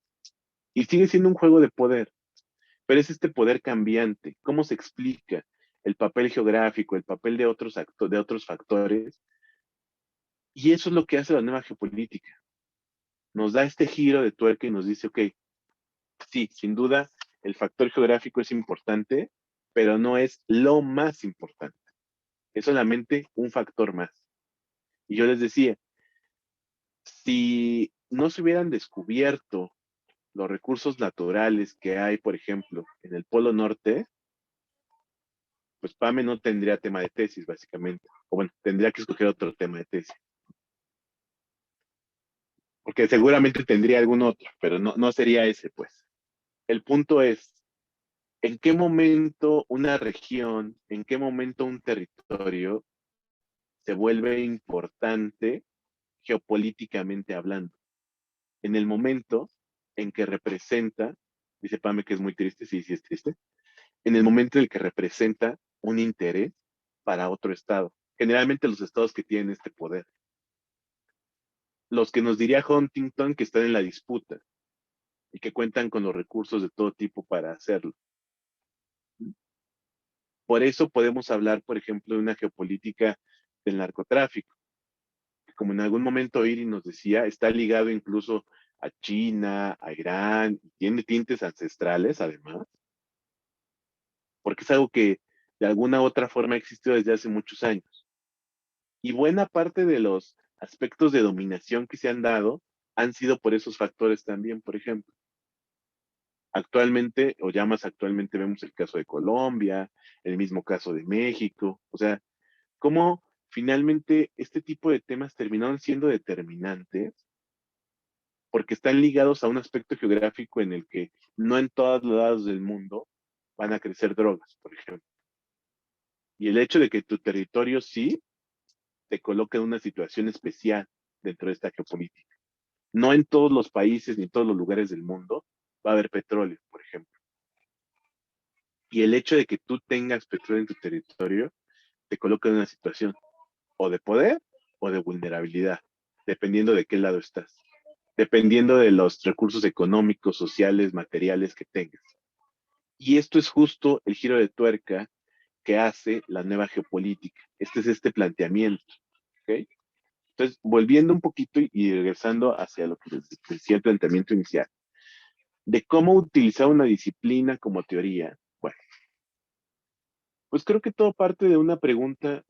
Y sigue siendo un juego de poder, pero es este poder cambiante. ¿Cómo se explica el papel geográfico, el papel de otros factores? Y eso es lo que hace la nueva geopolítica. Nos da este giro de tuerca y nos dice, ok, sí, sin duda, el factor geográfico es importante, pero no es lo más importante. Es solamente un factor más. Y yo les decía, si no se hubieran descubierto los recursos naturales que hay, por ejemplo, en el Polo Norte, pues Pame no tendría tema de tesis, básicamente. O bueno, tendría que escoger otro tema de tesis. Porque seguramente tendría algún otro, pero no sería ese, pues. El punto es, ¿en qué momento una región, en qué momento un territorio se vuelve importante geopolíticamente hablando? En el momento en que representa, dice Pame que es muy triste, sí, sí es triste, en el momento en el que representa un interés para otro estado. Generalmente los estados que tienen este poder. Los que nos diría Huntington que están en la disputa y que cuentan con los recursos de todo tipo para hacerlo. Por eso podemos hablar, por ejemplo, de una geopolítica del narcotráfico, que como en algún momento Iri nos decía, está ligado incluso a China, a Irán, y tiene tintes ancestrales además, porque es algo que de alguna u otra forma ha existido desde hace muchos años. Y buena parte de los aspectos de dominación que se han dado han sido por esos factores también, por ejemplo. Actualmente, o ya más actualmente, vemos el caso de Colombia, el mismo caso de México, o sea, cómo finalmente este tipo de temas terminaron siendo determinantes porque están ligados a un aspecto geográfico en el que no en todos los lados del mundo van a crecer drogas, por ejemplo. Y el hecho de que tu territorio sí te coloca en una situación especial dentro de esta geopolítica. No en todos los países ni en todos los lugares del mundo va a haber petróleo, por ejemplo. Y el hecho de que tú tengas petróleo en tu territorio te coloca en una situación o de poder o de vulnerabilidad, dependiendo de qué lado estás, dependiendo de los recursos económicos, sociales, materiales que tengas. Y esto es justo el giro de tuerca que hace la nueva geopolítica. Este es este planteamiento. ¿Okay? Entonces, volviendo un poquito y regresando hacia lo que les decía el planteamiento inicial, de cómo utilizar una disciplina como teoría. Bueno, Pues creo que todo parte de una pregunta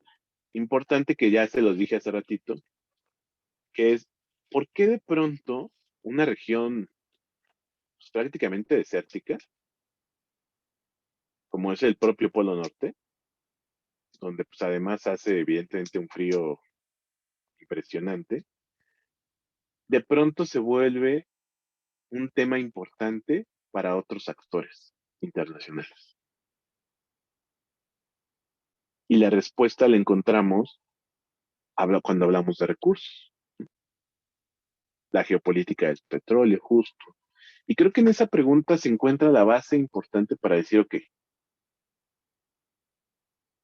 importante que ya se los dije hace ratito, que es, ¿por qué de pronto una región pues, prácticamente desértica, como es el propio Polo Norte, donde pues además hace evidentemente un frío impresionante, de pronto se vuelve un tema importante para otros actores internacionales? Y la respuesta la encontramos cuando hablamos de recursos, la geopolítica del petróleo, justo. Y creo que en esa pregunta se encuentra la base importante para decir, ok,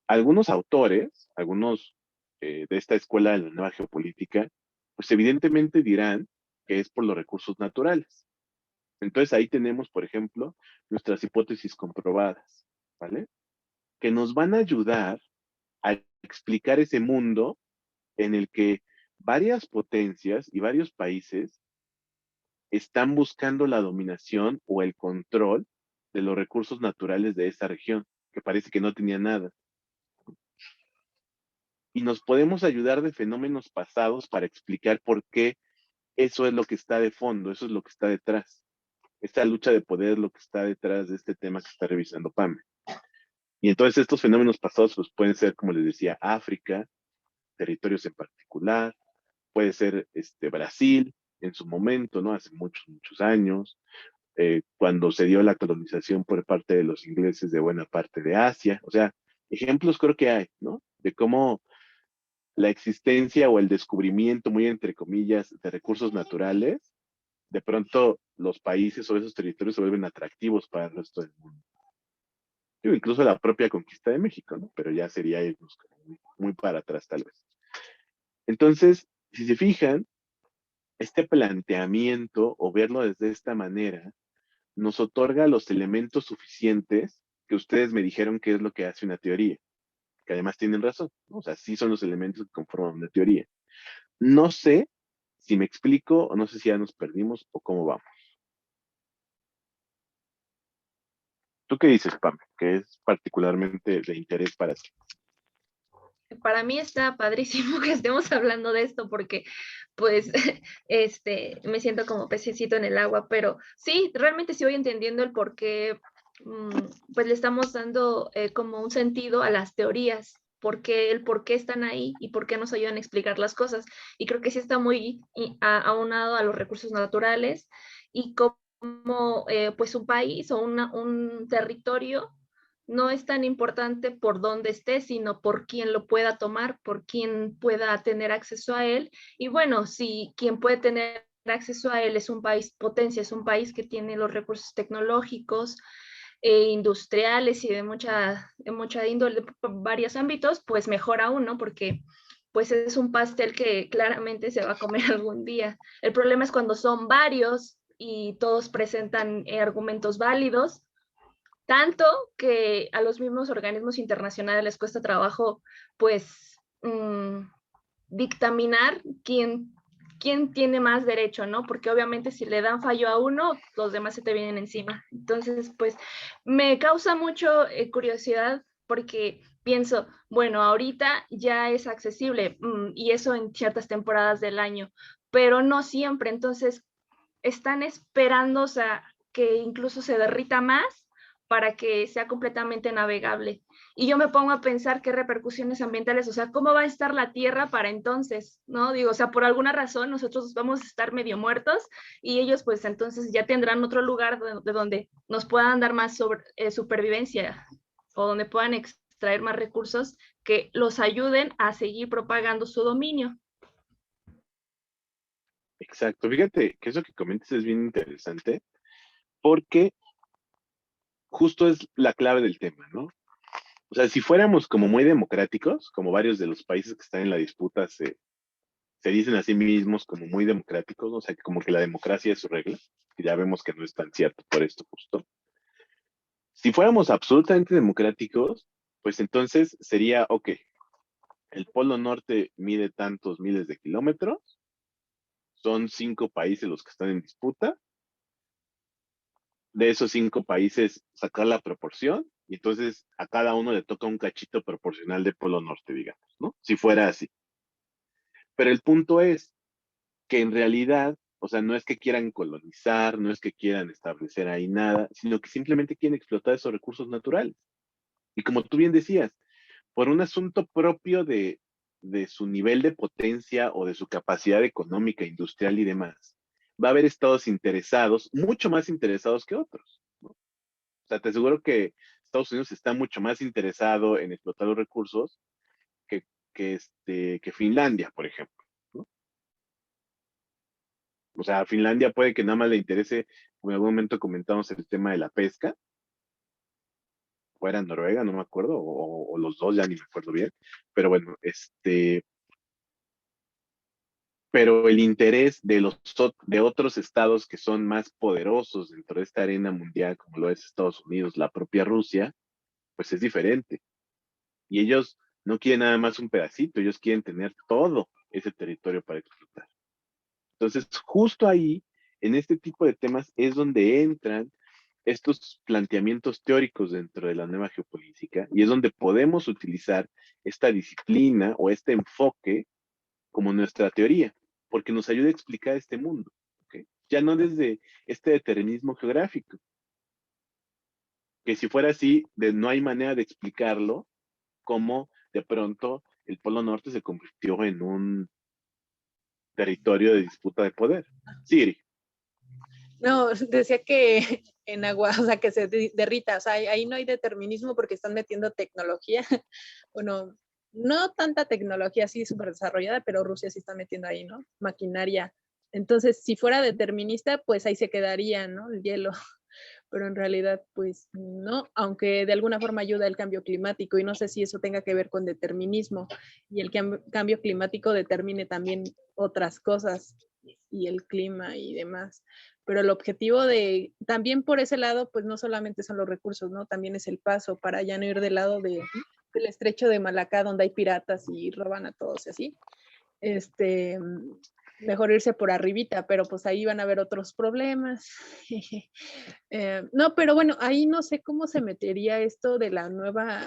algunos autores, algunos de esta escuela de la nueva geopolítica, pues evidentemente dirán que es por los recursos naturales. Entonces ahí tenemos, por ejemplo, nuestras hipótesis comprobadas, ¿vale? Que nos van a ayudar a explicar ese mundo en el que varias potencias y varios países están buscando la dominación o el control de los recursos naturales de esa región, que parece que no tenía nada. Y nos podemos ayudar de fenómenos pasados para explicar por qué eso es lo que está de fondo, eso es lo que está detrás. Esta lucha de poder es lo que está detrás de este tema que está revisando Pame. Y entonces estos fenómenos pasados pues, pueden ser, como les decía, África, territorios en particular, puede ser Brasil en su momento, ¿no? Hace muchos, muchos años, cuando se dio la colonización por parte de los ingleses de buena parte de Asia. O sea, ejemplos creo que hay, ¿no? De cómo la existencia o el descubrimiento, muy entre comillas, de recursos naturales, de pronto los países o esos territorios se vuelven atractivos para el resto del mundo. Digo, incluso la propia conquista de México, ¿no? Pero ya sería irnos muy, muy para atrás tal vez. Entonces, si se fijan, este planteamiento o verlo desde esta manera nos otorga los elementos suficientes que ustedes me dijeron que es lo que hace una teoría, que además tienen razón, ¿no? O sea, sí son los elementos que conforman una teoría. No sé si me explico o no sé si ya nos perdimos o cómo vamos. ¿Tú qué dices, Pam? Que es particularmente de interés para ti. Para mí está padrísimo que estemos hablando de esto porque pues me siento como pececito en el agua, pero sí, realmente sí voy entendiendo el por qué pues le estamos dando como un sentido a las teorías, el por qué están ahí y por qué nos ayudan a explicar las cosas. Y creo que sí está muy aunado a los recursos naturales y como pues un país o un territorio no es tan importante por dónde esté, sino por quién lo pueda tomar, por quién pueda tener acceso a él. Y bueno, si quien puede tener acceso a él es un país potencia, es un país que tiene los recursos tecnológicos, industriales y de mucha índole, de varios ámbitos, pues mejor aún, ¿no? Porque pues es un pastel que claramente se va a comer algún día. El problema es cuando son varios y todos presentan argumentos válidos, tanto que a los mismos organismos internacionales les cuesta trabajo, pues, dictaminar quién tiene más derecho, ¿no? Porque obviamente si le dan fallo a uno, los demás se te vienen encima. Entonces, pues, me causa mucho curiosidad porque pienso, bueno, ahorita ya es accesible y eso en ciertas temporadas del año, pero no siempre. Entonces, están esperando, o sea, que incluso se derrita más para que sea completamente navegable. Y yo me pongo a pensar qué repercusiones ambientales, o sea, cómo va a estar la Tierra para entonces, ¿no? Digo, o sea, por alguna razón nosotros vamos a estar medio muertos y ellos pues entonces ya tendrán otro lugar de donde nos puedan dar más supervivencia o donde puedan extraer más recursos que los ayuden a seguir propagando su dominio. Exacto. Fíjate que eso que comentas es bien interesante porque justo es la clave del tema, ¿no? O sea, si fuéramos como muy democráticos, como varios de los países que están en la disputa se dicen a sí mismos como muy democráticos, ¿no? O sea, que como que la democracia es su regla, que ya vemos que no es tan cierto por esto justo. Si fuéramos absolutamente democráticos, pues entonces sería, ok, el Polo Norte mide tantos miles de kilómetros, son 5 países los que están en disputa, de esos 5 países sacar la proporción y entonces a cada uno le toca un cachito proporcional de Polo Norte, digamos, ¿no? Si fuera así. Pero el punto es que en realidad, o sea, no es que quieran colonizar, no es que quieran establecer ahí nada, sino que simplemente quieren explotar esos recursos naturales. Y como tú bien decías, por un asunto propio de su nivel de potencia o de su capacidad económica, industrial y demás, va a haber estados interesados, mucho más interesados que otros, ¿no? O sea, te aseguro que Estados Unidos está mucho más interesado en explotar los recursos que, que Finlandia, por ejemplo, ¿no? O sea, a Finlandia puede que nada más le interese, en algún momento comentamos el tema de la pesca, o era Noruega, no me acuerdo, o los dos, ya ni me acuerdo bien, pero bueno, pero el interés de otros estados que son más poderosos dentro de esta arena mundial, como lo es Estados Unidos, la propia Rusia, pues es diferente. Y ellos no quieren nada más un pedacito, ellos quieren tener todo ese territorio para explotar. Entonces, justo ahí, en este tipo de temas, es donde entran estos planteamientos teóricos dentro de la nueva geopolítica y es donde podemos utilizar esta disciplina o este enfoque como nuestra teoría, porque nos ayuda a explicar este mundo, ¿ok? Ya no desde este determinismo geográfico, que si fuera así, no hay manera de explicarlo, como de pronto el Polo Norte se convirtió en un territorio de disputa de poder. Siri. No, decía que en agua, o sea, que se derrita, o sea, ahí no hay determinismo porque están metiendo tecnología, bueno, no tanta tecnología así súper desarrollada, pero Rusia sí está metiendo ahí, ¿no? Maquinaria. Entonces, si fuera determinista, pues ahí se quedaría, ¿no? El hielo. Pero en realidad, pues no, aunque de alguna forma ayuda el cambio climático y no sé si eso tenga que ver con determinismo y el cambio climático determine también otras cosas y el clima y demás. Pero el objetivo de, también por ese lado, pues no solamente son los recursos, ¿no? También es el paso para ya no ir del lado del estrecho de Malaca, donde hay piratas y roban a todos y así. Mejor irse por arribita, pero pues ahí van a haber otros problemas. No, pero bueno, ahí no sé cómo se metería esto de la nueva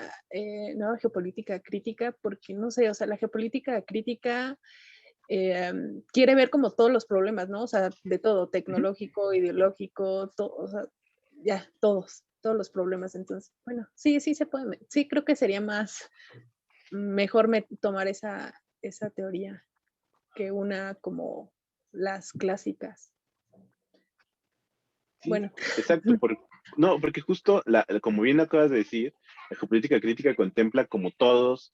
geopolítica crítica, porque no sé, o sea, la geopolítica crítica quiere ver como todos los problemas, ¿no? O sea, de todo, tecnológico, ideológico, o sea, ya, todos los problemas. Entonces, bueno, sí, sí se puede, sí creo que sería mejor tomar esa teoría que una como las clásicas. Sí, Bueno. exacto. No, porque justo, como bien acabas de decir, la geopolítica crítica contempla como todos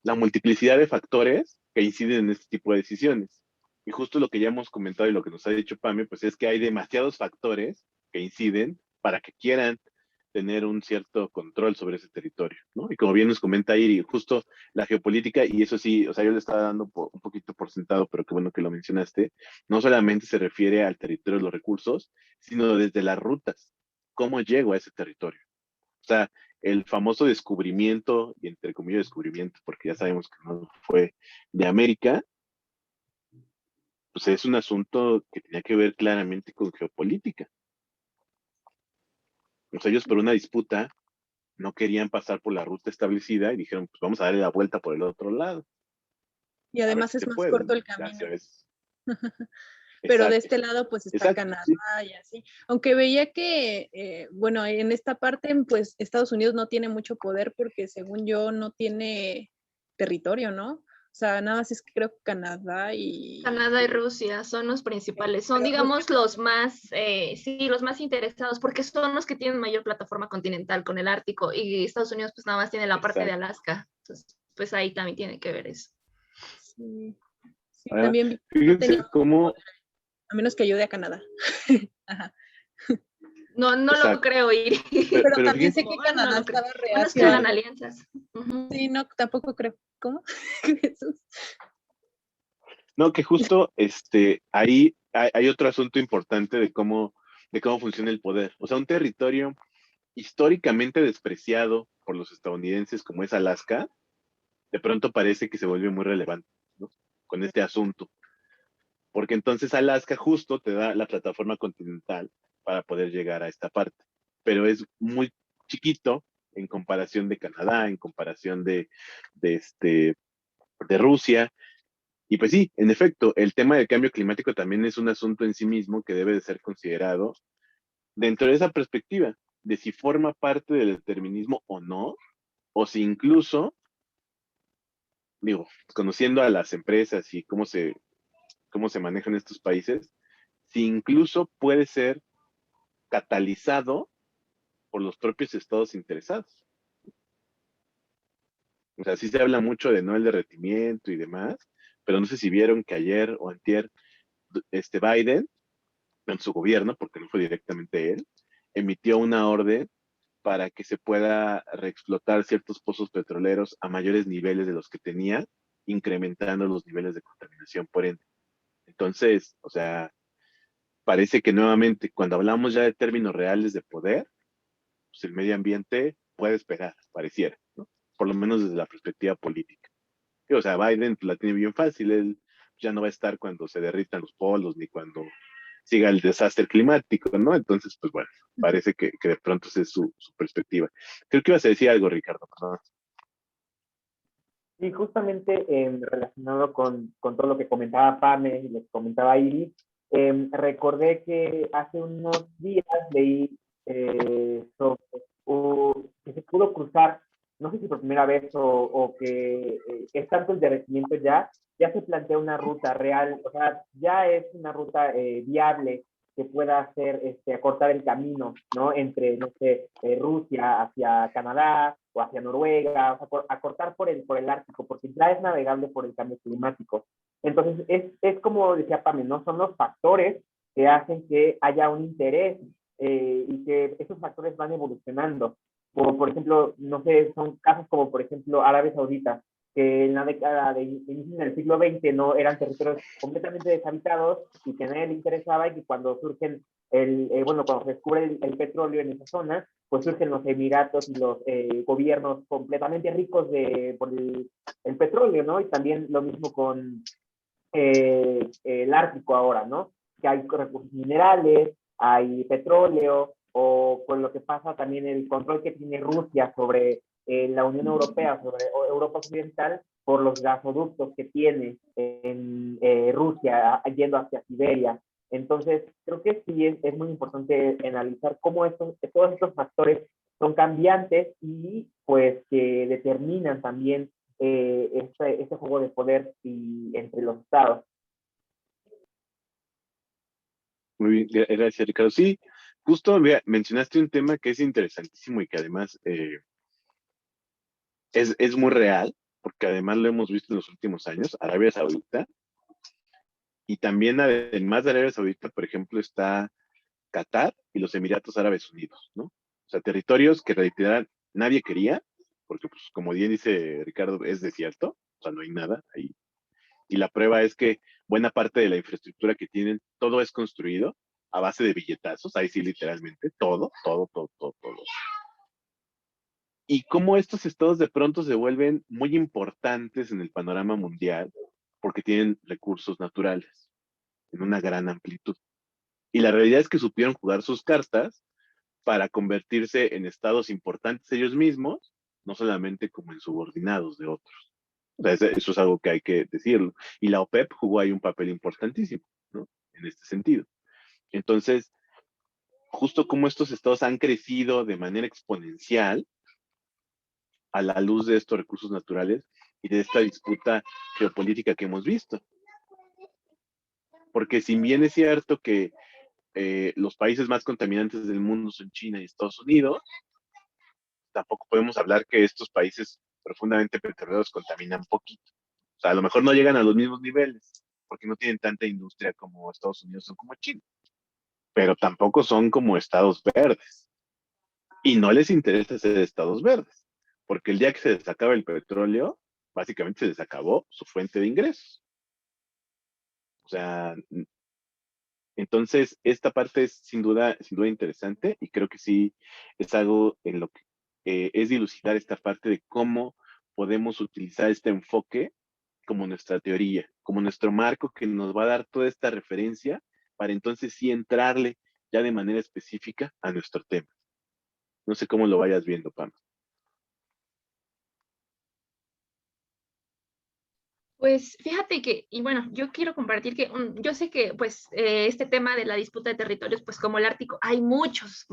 la multiplicidad de factores que inciden en este tipo de decisiones. Y justo lo que ya hemos comentado y lo que nos ha dicho Pame, pues es que hay demasiados factores que inciden para que quieran tener un cierto control sobre ese territorio, ¿no? Y como bien nos comenta Iri, justo la geopolítica, y eso sí, o sea, yo le estaba dando un poquito por sentado, pero qué bueno que lo mencionaste, no solamente se refiere al territorio de los recursos, sino desde las rutas, cómo llego a ese territorio. O sea, el famoso descubrimiento, y entre comillas descubrimiento, porque ya sabemos que no fue de América, pues es un asunto que tenía que ver claramente con geopolítica. O sea, ellos por una disputa no querían pasar por la ruta establecida y dijeron, pues vamos a darle la vuelta por el otro lado. Y A ver además si es se más puede, corto ¿no? el Ya camino. sabes. Pero de Exacto, este lado pues está exacto, Canadá sí. y así. Aunque veía que, bueno, en esta parte pues Estados Unidos no tiene mucho poder porque según yo no tiene territorio, ¿no? O sea, nada más es que creo que Canadá Canadá y Rusia son los principales, son pero Rusia, digamos los más, sí, los más interesados, porque son los que tienen mayor plataforma continental con el Ártico y Estados Unidos pues nada más tiene la parte de Exacto. Alaska, entonces pues ahí también tiene que ver eso. sí, sí, Ahora, también vi que no tenía, fíjense cómo, a menos que ayude a Canadá. Ajá. No, no lo exacto, creo ir. Pero pero también fíjense, sé que No Canadá lo creo. estaba A menos que reacio a... hagan alianzas. Ujú. Sí, no, tampoco creo. ¿Cómo? Jesús. no, que justo ahí hay otro asunto importante de cómo funciona el poder. O sea, un territorio históricamente despreciado por los estadounidenses como es Alaska, de pronto parece que se vuelve muy relevante, ¿no? Con este asunto. Porque entonces Alaska justo te da la plataforma continental para poder llegar a esta parte. Pero es muy chiquito en comparación de Canadá, en comparación de Rusia. Y pues sí, en efecto, el tema del cambio climático también es un asunto en sí mismo que debe de ser considerado dentro de esa perspectiva, de si forma parte del determinismo o no, o si incluso, digo, conociendo a las empresas y cómo se manejan estos países, si incluso puede ser catalizado por los propios estados interesados. O sea, sí se habla mucho de no el derretimiento y demás, pero no sé si vieron que ayer o antier Biden, en su gobierno, porque no fue directamente él, emitió una orden para que se pueda reexplotar ciertos pozos petroleros a mayores niveles de los que tenía, incrementando los niveles de contaminación por ende. Entonces, o sea, parece que nuevamente, cuando hablamos ya de términos reales de poder, pues el medio ambiente puede esperar, pareciera, ¿no? Por lo menos desde la perspectiva política. Y, o sea, Biden la tiene bien fácil, él ya no va a estar cuando se derritan los polos ni cuando siga el desastre climático, ¿no? Entonces, pues bueno, parece que de pronto esa es su perspectiva. Creo que ibas a decir algo, Ricardo, perdón. Y justamente relacionado con todo lo que comentaba Pame y lo que comentaba Iris, recordé que hace unos días leí sobre que se pudo cruzar, no sé si por primera vez o que es tanto el derretimiento ya se plantea una ruta real, o sea, ya es una ruta viable que pueda hacer, acortar el camino, ¿no? Entre, no sé, Rusia hacia Canadá o hacia Noruega, o sea, acortar por el Ártico, porque ya es navegable por el cambio climático. Entonces, es como decía Pame, ¿no? Son los factores que hacen que haya un interés y que esos factores van evolucionando. Por ejemplo, no sé, son casos como, por ejemplo, Arabia Saudita, que en la década de inicio del siglo XX no eran territorios completamente deshabitados y que a nadie le interesaba y que cuando surgen cuando se descubre el petróleo en esa zona, pues surgen los Emiratos y los gobiernos completamente ricos por el petróleo, ¿no? Y también lo mismo con el Ártico ahora, ¿no? Que hay recursos minerales, hay petróleo, o con lo que pasa también el control que tiene Rusia sobre la Unión Europea, sobre Europa Occidental, por los gasoductos que tiene en Rusia yendo hacia Siberia. Entonces, creo que sí es muy importante analizar cómo todos estos factores son cambiantes y pues que determinan también este juego de poder entre los estados. Muy bien, gracias, Ricardo. Sí, justo mencionaste un tema que es interesantísimo y que además es muy real, porque además lo hemos visto en los últimos años, Arabia Saudita, y también además de Arabia Saudita, por ejemplo, está Qatar y los Emiratos Árabes Unidos, ¿no? O sea, territorios que en realidad nadie quería, porque pues como bien dice Ricardo, es desierto, o sea, no hay nada ahí. Y la prueba es que buena parte de la infraestructura que tienen, todo es construido a base de billetazos, ahí sí literalmente, todo. Y cómo estos estados de pronto se vuelven muy importantes en el panorama mundial porque tienen recursos naturales en una gran amplitud. Y la realidad es que supieron jugar sus cartas para convertirse en estados importantes ellos mismos, no solamente como en subordinados de otros. O sea, eso es algo que hay que decirlo. Y la OPEP jugó ahí un papel importantísimo, ¿no? En este sentido. Entonces, justo como estos estados han crecido de manera exponencial a la luz de estos recursos naturales y de esta disputa geopolítica que hemos visto. Porque si bien es cierto que los países más contaminantes del mundo son China y Estados Unidos, tampoco podemos hablar que estos países profundamente petroleros contaminan poquito. O sea, a lo mejor no llegan a los mismos niveles, porque no tienen tanta industria como Estados Unidos o como China, pero tampoco son como estados verdes. Y no les interesa ser estados verdes, porque el día que se les acaba el petróleo, básicamente se les acabó su fuente de ingresos. O sea, entonces esta parte es sin duda interesante y creo que sí es algo en lo que es dilucidar esta parte de cómo podemos utilizar este enfoque como nuestra teoría, como nuestro marco que nos va a dar toda esta referencia para entonces sí entrarle ya de manera específica a nuestro tema. No sé cómo lo vayas viendo, Pam. Pues fíjate que, y bueno, yo quiero compartir que yo sé que pues este tema de la disputa de territorios, pues como el Ártico, hay muchos,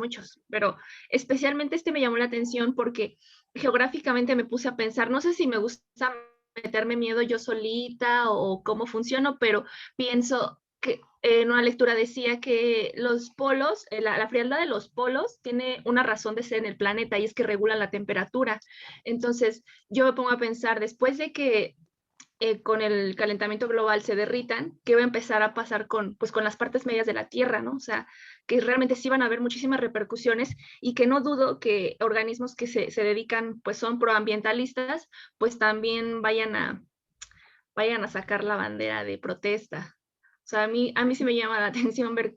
pero especialmente este me llamó la atención porque geográficamente me puse a pensar, no sé si me gusta meterme miedo yo solita o cómo funciono, pero pienso que en una lectura decía que los polos, la frialdad de los polos tiene una razón de ser en el planeta y es que regulan la temperatura. Entonces, yo me pongo a pensar, después de que con el calentamiento global se derritan, ¿qué va a empezar a pasar pues, con las partes medias de la Tierra, ¿no? O sea, que realmente sí van a haber muchísimas repercusiones y que no dudo que organismos que se dedican, pues son proambientalistas, pues también vayan a sacar la bandera de protesta. O sea, a mí sí me llama la atención ver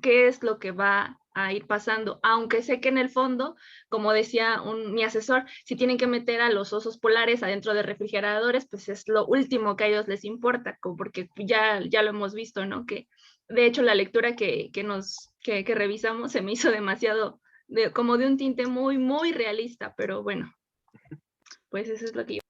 qué es lo que va a ir pasando, aunque sé que en el fondo, como decía mi asesor, si tienen que meter a los osos polares adentro de refrigeradores, pues es lo último que a ellos les importa, porque ya lo hemos visto, ¿no? Que de hecho la lectura que revisamos se me hizo demasiado, como de un tinte muy realista, pero bueno, pues eso es lo que yo...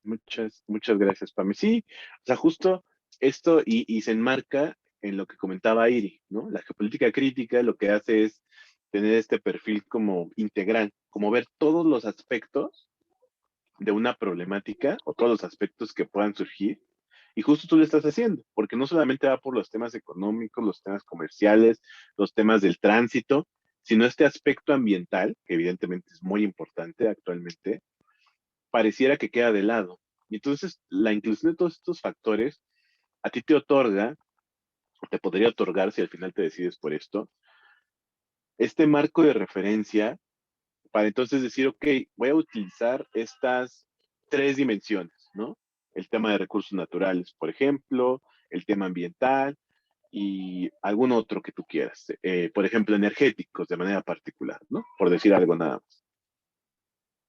Muchas gracias, Pam. Sí, o sea, justo esto y se enmarca en lo que comentaba Iri, ¿no? La geopolítica crítica lo que hace es tener este perfil como integral, como ver todos los aspectos de una problemática o todos los aspectos que puedan surgir. Y justo tú lo estás haciendo, porque no solamente va por los temas económicos, los temas comerciales, los temas del tránsito, sino este aspecto ambiental, que evidentemente es muy importante actualmente, pareciera que queda de lado. Y entonces la inclusión de todos estos factores a ti te otorga, o te podría otorgar si al final te decides por esto, este marco de referencia para entonces decir, ok, voy a utilizar estas tres dimensiones, ¿no? El tema de recursos naturales, por ejemplo, el tema ambiental y algún otro que tú quieras. Por ejemplo, energéticos de manera particular, ¿no? Por decir algo nada más.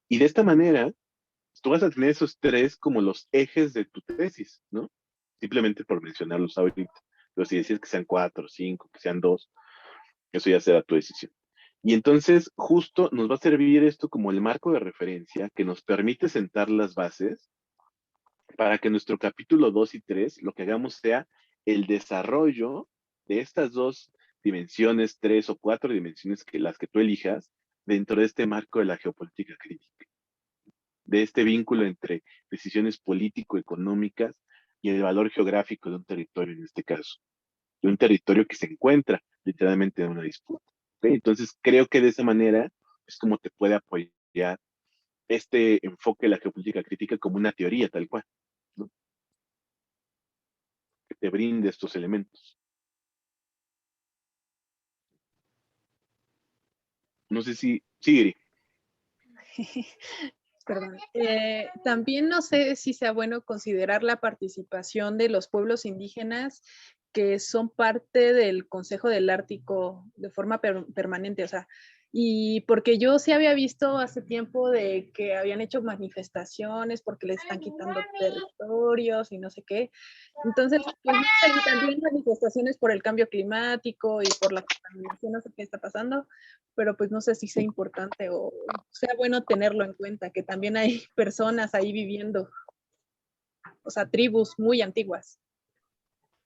Y de esta manera, tú vas a tener esos tres como los ejes de tu tesis, ¿no? Simplemente por mencionarlos ahorita. Pero si decís que sean cuatro, cinco, que sean dos, eso ya será tu decisión. Y entonces, justo nos va a servir esto como el marco de referencia que nos permite sentar las bases para que nuestro capítulo 2 y 3 lo que hagamos sea el desarrollo de estas dos dimensiones, tres o cuatro dimensiones que las que tú elijas dentro de este marco de la geopolítica crítica, de este vínculo entre decisiones político-económicas y el valor geográfico de un territorio en este caso, de un territorio que se encuentra literalmente en una disputa. ¿Okay? Entonces, creo que de esa manera es como te puede apoyar este enfoque de la geopolítica crítica como una teoría tal cual, ¿no? Que te brinde estos elementos. No sé si, sí, Iri. Perdón. También no sé si sea bueno considerar la participación de los pueblos indígenas que son parte del Consejo del Ártico de forma permanente, o sea, y porque yo sí había visto hace tiempo de que habían hecho manifestaciones porque les están quitando territorios y no sé qué. Entonces, pues no sé, y también manifestaciones por el cambio climático y por la contaminación, no sé qué está pasando, pero pues no sé si sea importante o sea bueno tenerlo en cuenta, que también hay personas ahí viviendo, o sea, tribus muy antiguas.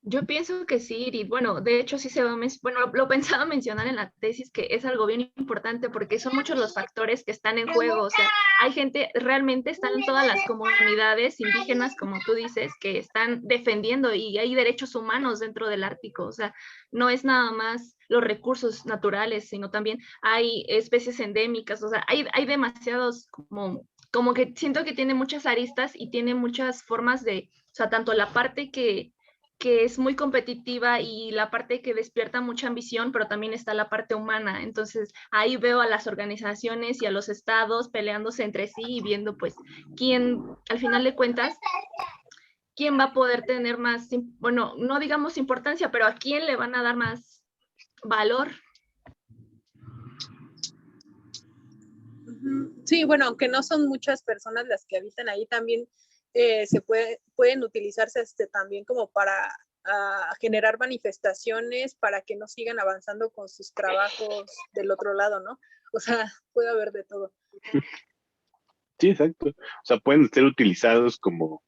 Yo pienso que sí, y bueno, de hecho sí se va a bueno, lo pensaba mencionar en la tesis que es algo bien importante porque son muchos los factores que están en juego, o sea, hay gente, realmente están en todas las comunidades indígenas, como tú dices, que están defendiendo y hay derechos humanos dentro del Ártico, o sea, no es nada más los recursos naturales, sino también hay especies endémicas, o sea, hay demasiados como que siento que tiene muchas aristas y tiene muchas formas de, o sea, tanto la parte que es muy competitiva y la parte que despierta mucha ambición, pero también está la parte humana. Entonces, ahí veo a las organizaciones y a los estados peleándose entre sí y viendo, pues, quién, al final de cuentas, quién va a poder tener más, bueno, no digamos importancia, pero a quién le van a dar más valor. Sí, bueno, aunque no son muchas personas las que habitan ahí, también pueden utilizarse también como para a generar manifestaciones para que no sigan avanzando con sus trabajos del otro lado, ¿no? O sea, puede haber de todo. Sí, exacto. O sea, pueden ser utilizados como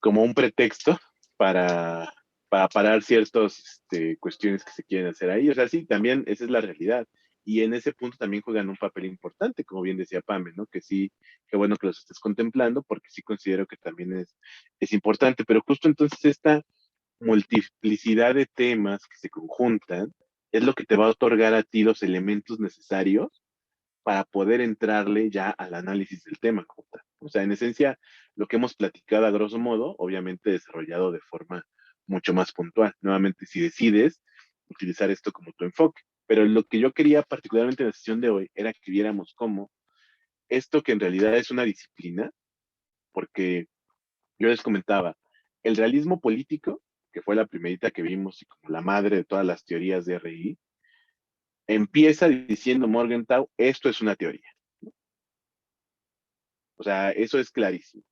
un pretexto para, parar ciertas cuestiones que se quieren hacer ahí. O sea, sí, también esa es la realidad. Y en ese punto también juegan un papel importante, como bien decía Pame, ¿no? Que sí, qué bueno que los estés contemplando, porque sí considero que también es importante. Pero justo entonces esta multiplicidad de temas que se conjuntan es lo que te va a otorgar a ti los elementos necesarios para poder entrarle ya al análisis del tema como tal. O sea, en esencia, lo que hemos platicado a grosso modo, obviamente desarrollado de forma mucho más puntual. Nuevamente, si decides utilizar esto como tu enfoque. Pero lo que yo quería particularmente en la sesión de hoy era que viéramos cómo esto que en realidad es una disciplina, porque yo les comentaba, el realismo político, que fue la primerita que vimos y como la madre de todas las teorías de RI, empieza diciendo Morgenthau, esto es una teoría. O sea, eso es clarísimo.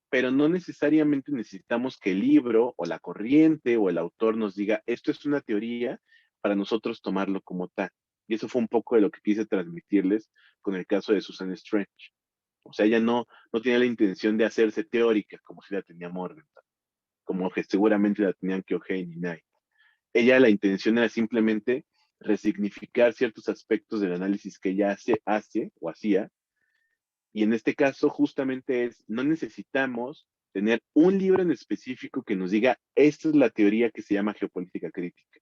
Pero no necesariamente necesitamos que el libro o la corriente o el autor nos diga, esto es una teoría para nosotros tomarlo como tal. Y eso fue un poco de lo que quise transmitirles con el caso de Susan Strange. O sea, ella no tenía la intención de hacerse teórica como si la tenía Morgenthau, como que seguramente la tenían Keohane y Knight. Ella la intención era simplemente resignificar ciertos aspectos del análisis que ella hace o hacía. Y en este caso justamente no necesitamos tener un libro en específico que nos diga, esta es la teoría que se llama geopolítica crítica.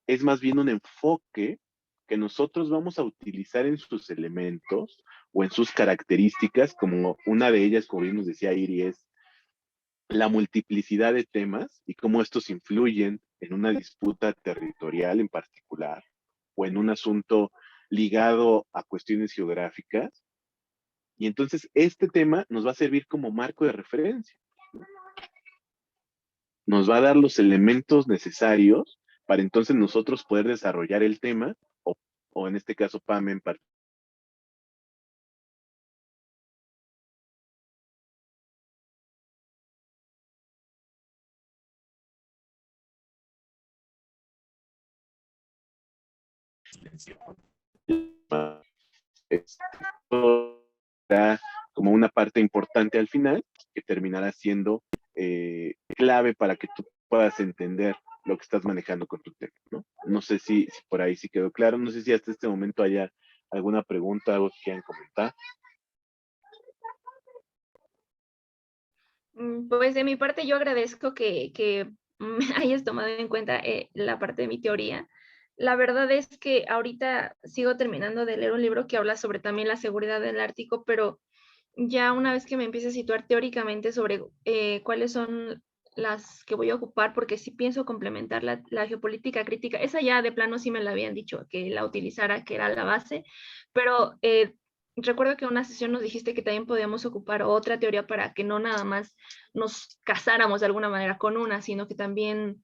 Es más bien un enfoque que nosotros vamos a utilizar en sus elementos o en sus características, como una de ellas, como bien nos decía Iri, es la multiplicidad de temas y cómo estos influyen en una disputa territorial en particular o en un asunto ligado a cuestiones geográficas. Y entonces este tema nos va a servir como marco de referencia. Nos va a dar los elementos necesarios para entonces nosotros poder desarrollar el tema, o en este caso Pam en particular. Como una parte importante al final que terminará siendo clave para que tú puedas entender lo que estás manejando con tu tema, ¿no? No sé si por ahí sí quedó claro, no sé si hasta este momento haya alguna pregunta, algo que quieran comentar. Pues de mi parte yo agradezco que hayas tomado en cuenta la parte de mi teoría. La verdad es que ahorita sigo terminando de leer un libro que habla sobre también la seguridad del Ártico, pero ya una vez que me empiece a situar teóricamente sobre cuáles son las que voy a ocupar, porque sí pienso complementar la geopolítica crítica, esa ya de plano sí me la habían dicho, que la utilizara, que era la base, pero recuerdo que en una sesión nos dijiste que también podíamos ocupar otra teoría para que no nada más nos casáramos de alguna manera con una, sino que también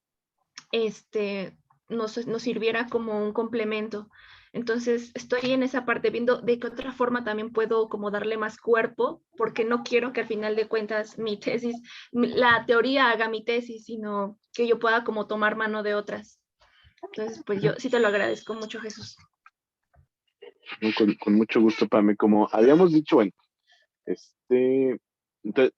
nos sirviera como un complemento. Entonces, estoy en esa parte viendo de qué otra forma también puedo como darle más cuerpo, porque no quiero que al final de cuentas mi tesis, la teoría haga mi tesis, sino que yo pueda como tomar mano de otras. Entonces, pues yo sí te lo agradezco mucho, Jesús. Con mucho gusto, Pame. Como habíamos dicho, bueno, entonces,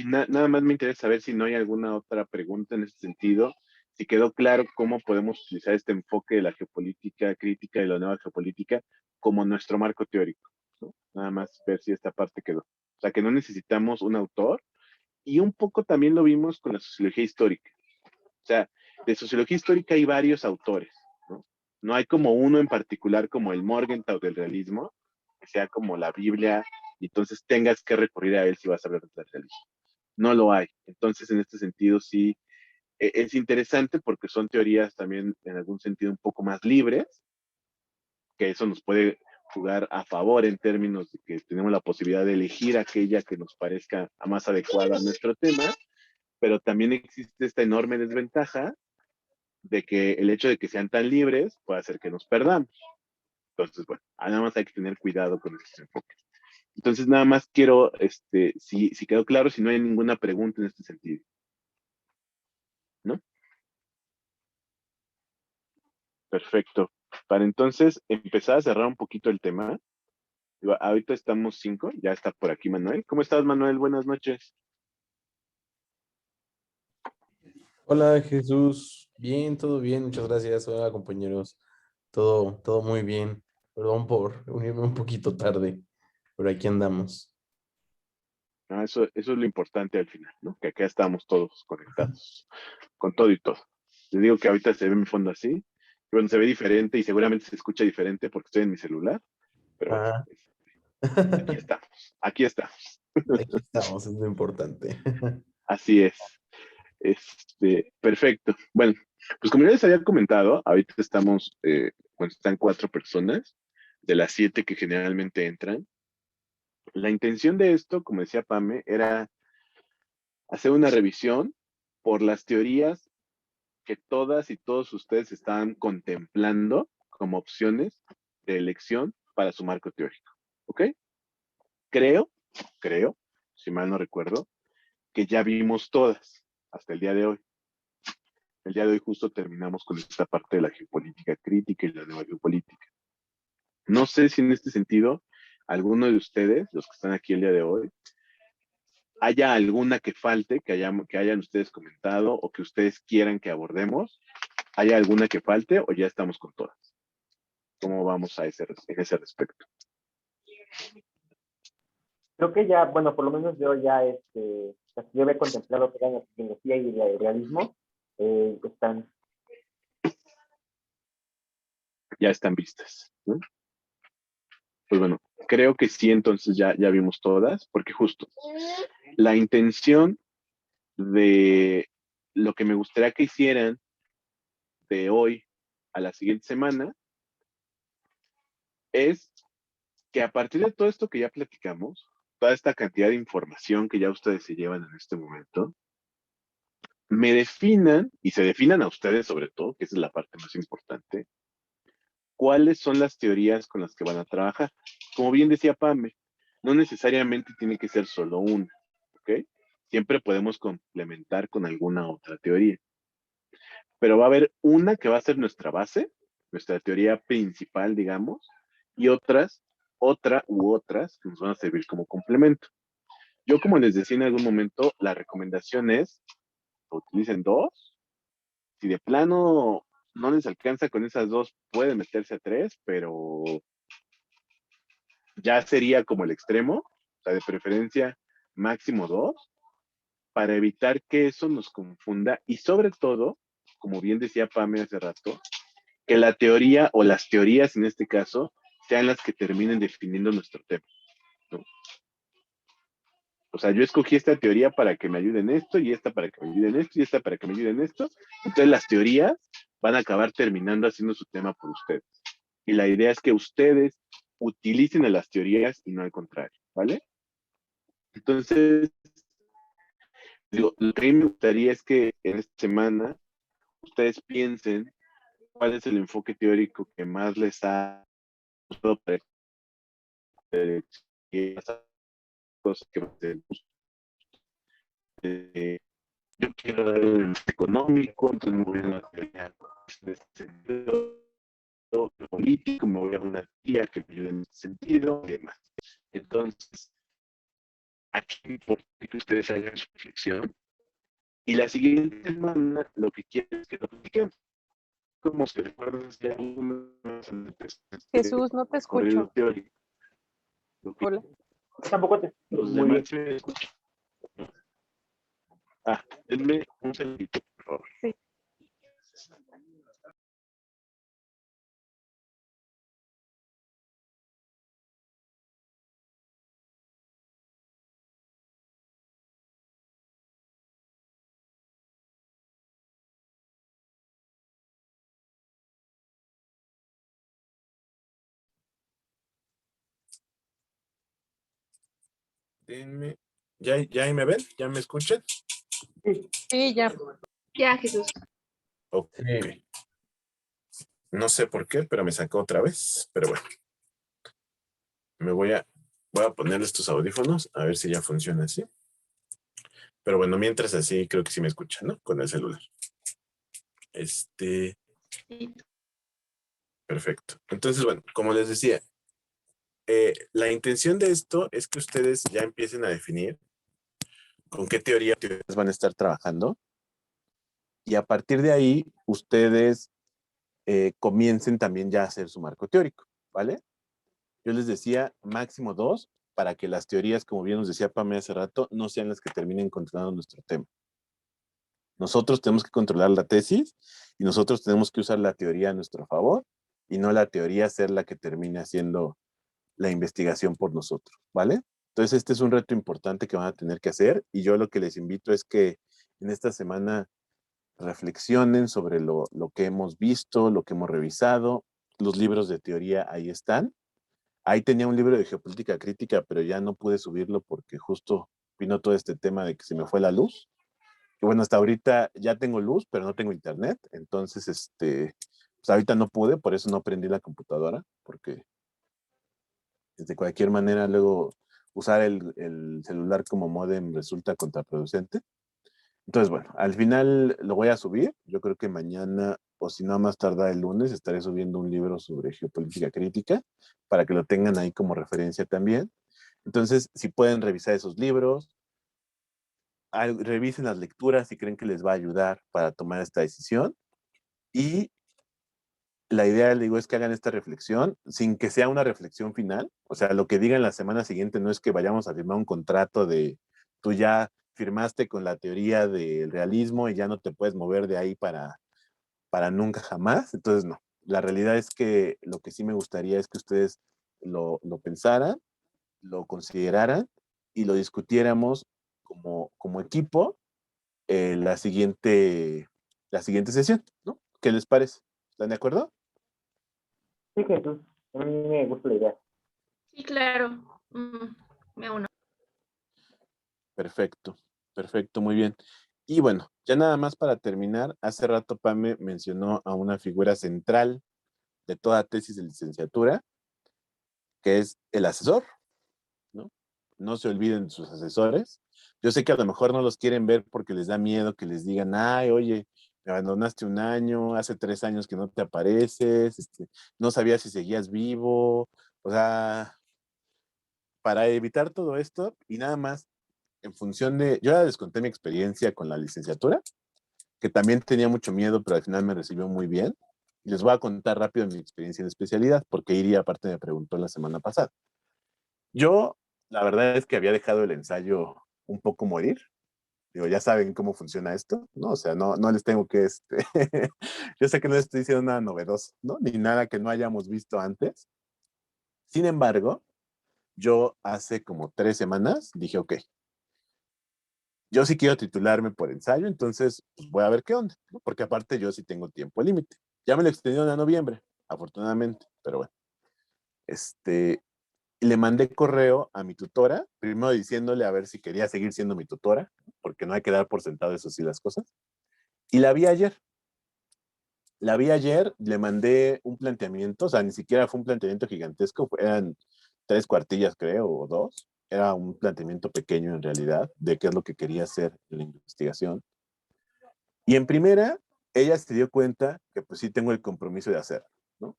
nada más me interesa saber si no hay alguna otra pregunta en este sentido, si quedó claro cómo podemos utilizar este enfoque de la geopolítica crítica y la nueva geopolítica como nuestro marco teórico, ¿no? Nada más ver si esta parte quedó. O sea, que no necesitamos un autor, y un poco también lo vimos con la sociología histórica. O sea, de sociología histórica hay varios autores, ¿no? No hay como uno en particular como el Morgenthau del realismo, que sea como la Biblia, y entonces tengas que recurrir a él si vas a hablar del realismo. No lo hay. Entonces, en este sentido, sí, es interesante porque son teorías también en algún sentido un poco más libres, que eso nos puede jugar a favor en términos de que tenemos la posibilidad de elegir aquella que nos parezca más adecuada a nuestro tema, pero también existe esta enorme desventaja de que el hecho de que sean tan libres puede hacer que nos perdamos. Entonces, bueno, nada más hay que tener cuidado con estos enfoques. Entonces, nada más quiero, si quedó claro, si no hay ninguna pregunta en este sentido. Perfecto. Para entonces empezar a cerrar un poquito el tema. Digo, ahorita estamos 5, ya está por aquí Manuel. ¿Cómo estás, Manuel? Buenas noches. Hola Jesús, bien, todo bien, muchas gracias. Hola compañeros, todo muy bien. Perdón por unirme un poquito tarde, pero aquí andamos. Eso es lo importante al final, ¿no? Que acá estamos todos conectados, con todo y todo. Les digo que ahorita se ve mi fondo así, y bueno, se ve diferente y seguramente se escucha diferente porque estoy en mi celular, pero bueno, Ah, aquí estamos, aquí estamos. aquí estamos, es lo importante. Así es. Perfecto. Bueno, pues como ya les había comentado, ahorita estamos, bueno, están 4 personas de las 7 que generalmente entran. La intención de esto, como decía Pame, era hacer una revisión por las teorías que todas y todos ustedes están contemplando como opciones de elección para su marco teórico. ¿Ok? Creo, si mal no recuerdo, que ya vimos todas hasta el día de hoy. El día de hoy justo terminamos con esta parte de la geopolítica crítica y la nueva geopolítica. No sé si en este sentido, alguno de ustedes, los que están aquí el día de hoy, haya alguna que falte, que hayan ustedes comentado o que ustedes quieran que abordemos. ¿Haya alguna que falte o ya estamos con todas? ¿Cómo vamos en ese respecto? Creo que ya, bueno, por lo menos yo ya, yo había contemplado que era la tecnología y el realismo, están. Ya están vistas, ¿no? Pues bueno, creo que sí, entonces ya vimos todas, porque justo la intención de lo que me gustaría que hicieran de hoy a la siguiente semana es que a partir de todo esto que ya platicamos, toda esta cantidad de información que ya ustedes se llevan en este momento, me definan, y se definan a ustedes sobre todo, que esa es la parte más importante, cuáles son las teorías con las que van a trabajar. Como bien decía Pame, no necesariamente tiene que ser solo una, ¿ok? Siempre podemos complementar con alguna otra teoría. Pero va a haber una que va a ser nuestra base, nuestra teoría principal, digamos, y otra u otras que nos van a servir como complemento. Yo, como les decía en algún momento, la recomendación es que utilicen 2. Si de plano no les alcanza con esas 2, pueden meterse a 3, pero ya sería como el extremo, o sea, de preferencia máximo 2, para evitar que eso nos confunda y sobre todo, como bien decía Pame hace rato, que la teoría o las teorías en este caso sean las que terminen definiendo nuestro tema, ¿no? O sea, yo escogí esta teoría para que me ayude en esto, y esta para que me ayude en esto, y esta para que me ayude en esto. Entonces las teorías van a acabar terminando haciendo su tema por ustedes. Y la idea es que ustedes utilicen a las teorías y no al contrario, ¿vale? Entonces, digo, lo que a mí me gustaría es que en esta semana ustedes piensen cuál es el enfoque teórico que más les ha gustado para esas cosas que yo quiero dar el económico, entonces me voy a una teoría de este sentido, político, me voy a una tía que me ayude en ese sentido, y demás. Entonces, aquí importa que ustedes hagan su reflexión. Y la siguiente semana lo que quiero es que lo platiquemos. Como se recuerdan de algunas Jesús, no te corrido escucho. teórico. Hola. Tampoco te escucho Los muy bien. demás me escuchan. Denme un segundito, por favor. Sí. Denme- ¿Ya ahí me ven? ¿Ya me escuchan? Sí, ya. Ya, Jesús. Ok. No sé por qué, pero me sacó otra vez. Pero bueno, voy a poner estos audífonos a ver si ya funciona así. Pero bueno, mientras así creo que sí me escuchan, ¿no? Con el celular. Sí. Perfecto. Entonces, bueno, como les decía, la intención de esto es que ustedes ya empiecen a definir con qué teorías van a estar trabajando y a partir de ahí ustedes comiencen también ya a hacer su marco teórico, ¿vale? Yo les decía máximo 2 para que las teorías, como bien nos decía Pamela hace rato, no sean las que terminen controlando nuestro tema. Nosotros tenemos que controlar la tesis y nosotros tenemos que usar la teoría a nuestro favor y no la teoría ser la que termine haciendo la investigación por nosotros, ¿vale? Entonces este es un reto importante que van a tener que hacer y yo lo que les invito es que en esta semana reflexionen sobre lo que hemos visto, lo que hemos revisado, los libros de teoría ahí están. Ahí tenía un libro de geopolítica crítica, pero ya no pude subirlo porque justo vino todo este tema de que se me fue la luz. Y bueno, hasta ahorita ya tengo luz, pero no tengo internet. Entonces, pues ahorita no pude, por eso no prendí la computadora, porque de cualquier manera luego usar el celular como modem resulta contraproducente. Entonces, bueno, al final lo voy a subir. Yo creo que mañana, o si no más tarda el lunes, estaré subiendo un libro sobre geopolítica crítica para que lo tengan ahí como referencia también. Entonces, si pueden revisar esos libros, revisen las lecturas si creen que les va a ayudar para tomar esta decisión. Y la idea, le digo, es que hagan esta reflexión sin que sea una reflexión final. O sea, lo que digan la semana siguiente no es que vayamos a firmar un contrato de tú ya firmaste con la teoría del realismo y ya no te puedes mover de ahí para nunca jamás. Entonces, no. La realidad es que lo que sí me gustaría es que ustedes lo pensaran, lo consideraran y lo discutiéramos como equipo la siguiente sesión, ¿no? ¿Qué les parece? ¿Están de acuerdo? Sí, Jesús, a mí me gusta la idea. Sí, claro. Me uno. Perfecto, perfecto, muy bien. Y bueno, ya nada más para terminar, hace rato Pame mencionó a una figura central de toda tesis de licenciatura, que es el asesor, ¿no? No se olviden de sus asesores. Yo sé que a lo mejor no los quieren ver porque les da miedo que les digan, ay, oye, me abandonaste un año, hace 3 años que no te apareces, no sabía si seguías vivo. O sea, para evitar todo esto y nada más en función de, yo ya les conté mi experiencia con la licenciatura, que también tenía mucho miedo, pero al final me recibió muy bien. Y les voy a contar rápido mi experiencia en especialidad, porque Iria aparte me preguntó la semana pasada. Yo, la verdad es que había dejado el ensayo un poco morir. Digo, ya saben cómo funciona esto, ¿no? O sea, no les tengo que, yo sé que no les estoy diciendo nada novedoso, ¿no? Ni nada que no hayamos visto antes. Sin embargo, yo hace como 3 semanas dije, ok, yo sí quiero titularme por ensayo, entonces pues voy a ver qué onda, ¿no? Porque aparte yo sí tengo tiempo límite. Ya me lo extendieron a noviembre, afortunadamente, pero bueno. Le mandé correo a mi tutora, primero diciéndole a ver si quería seguir siendo mi tutora, porque no hay que dar por sentado eso sí las cosas. Y la vi ayer. La vi ayer, le mandé un planteamiento, o sea, ni siquiera fue un planteamiento gigantesco, eran 3 cuartillas, creo, o 2. Era un planteamiento pequeño en realidad de qué es lo que quería hacer en la investigación. Y en primera, ella se dio cuenta que pues sí tengo el compromiso de hacerlo, ¿no?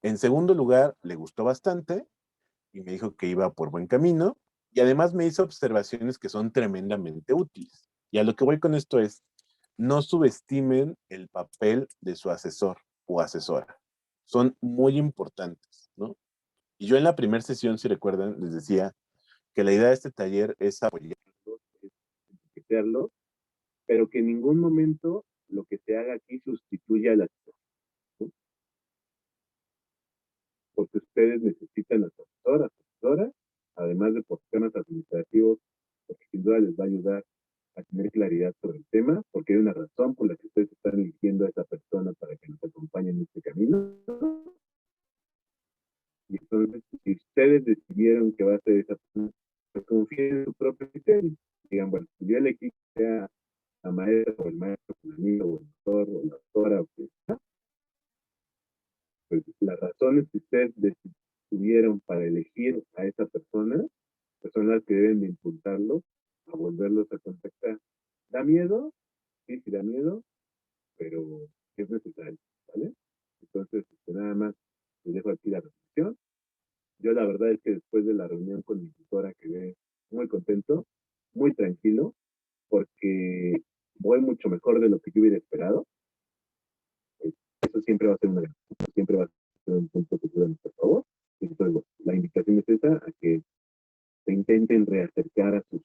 En segundo lugar, le gustó bastante y me dijo que iba por buen camino y además me hizo observaciones que son tremendamente útiles. Y a lo que voy con esto es, no subestimen el papel de su asesor o asesora. Son muy importantes, ¿no? Y yo en la primera sesión, si recuerdan, les decía que la idea de este taller es apoyarlos, es etiquetarlos, pero que en ningún momento lo que se haga aquí sustituya a la asesor, ¿no? Porque ustedes necesitan a su asesora, además de por temas administrativos, porque sin duda les va a ayudar a tener claridad sobre el tema, porque hay una razón por la que ustedes están eligiendo a esa persona para que nos acompañe en este camino. Y entonces, si ustedes decidieron que va a ser esa persona, pues confíen en su propio criterio. Digan, bueno, si yo elegí que sea la maestra o el maestro, el amigo o el doctor o la doctora o que sea, pues las razones que ustedes tuvieron para elegir a esa persona, pues son las que deben de impulsarlos a volverlos a contactar. ¿Da miedo? Sí, sí da miedo, pero es necesario, ¿vale? Entonces, nada más les dejo aquí la reflexión. Yo la verdad es que después de la reunión con mi tutora quedé muy contento, muy tranquilo, porque voy mucho mejor de lo que yo hubiera esperado. Eso siempre va a ser una ganancia, siempre va a ser un punto que a nuestro favor. Entonces, bueno, la invitación es esa, a que se intenten reacercar a sus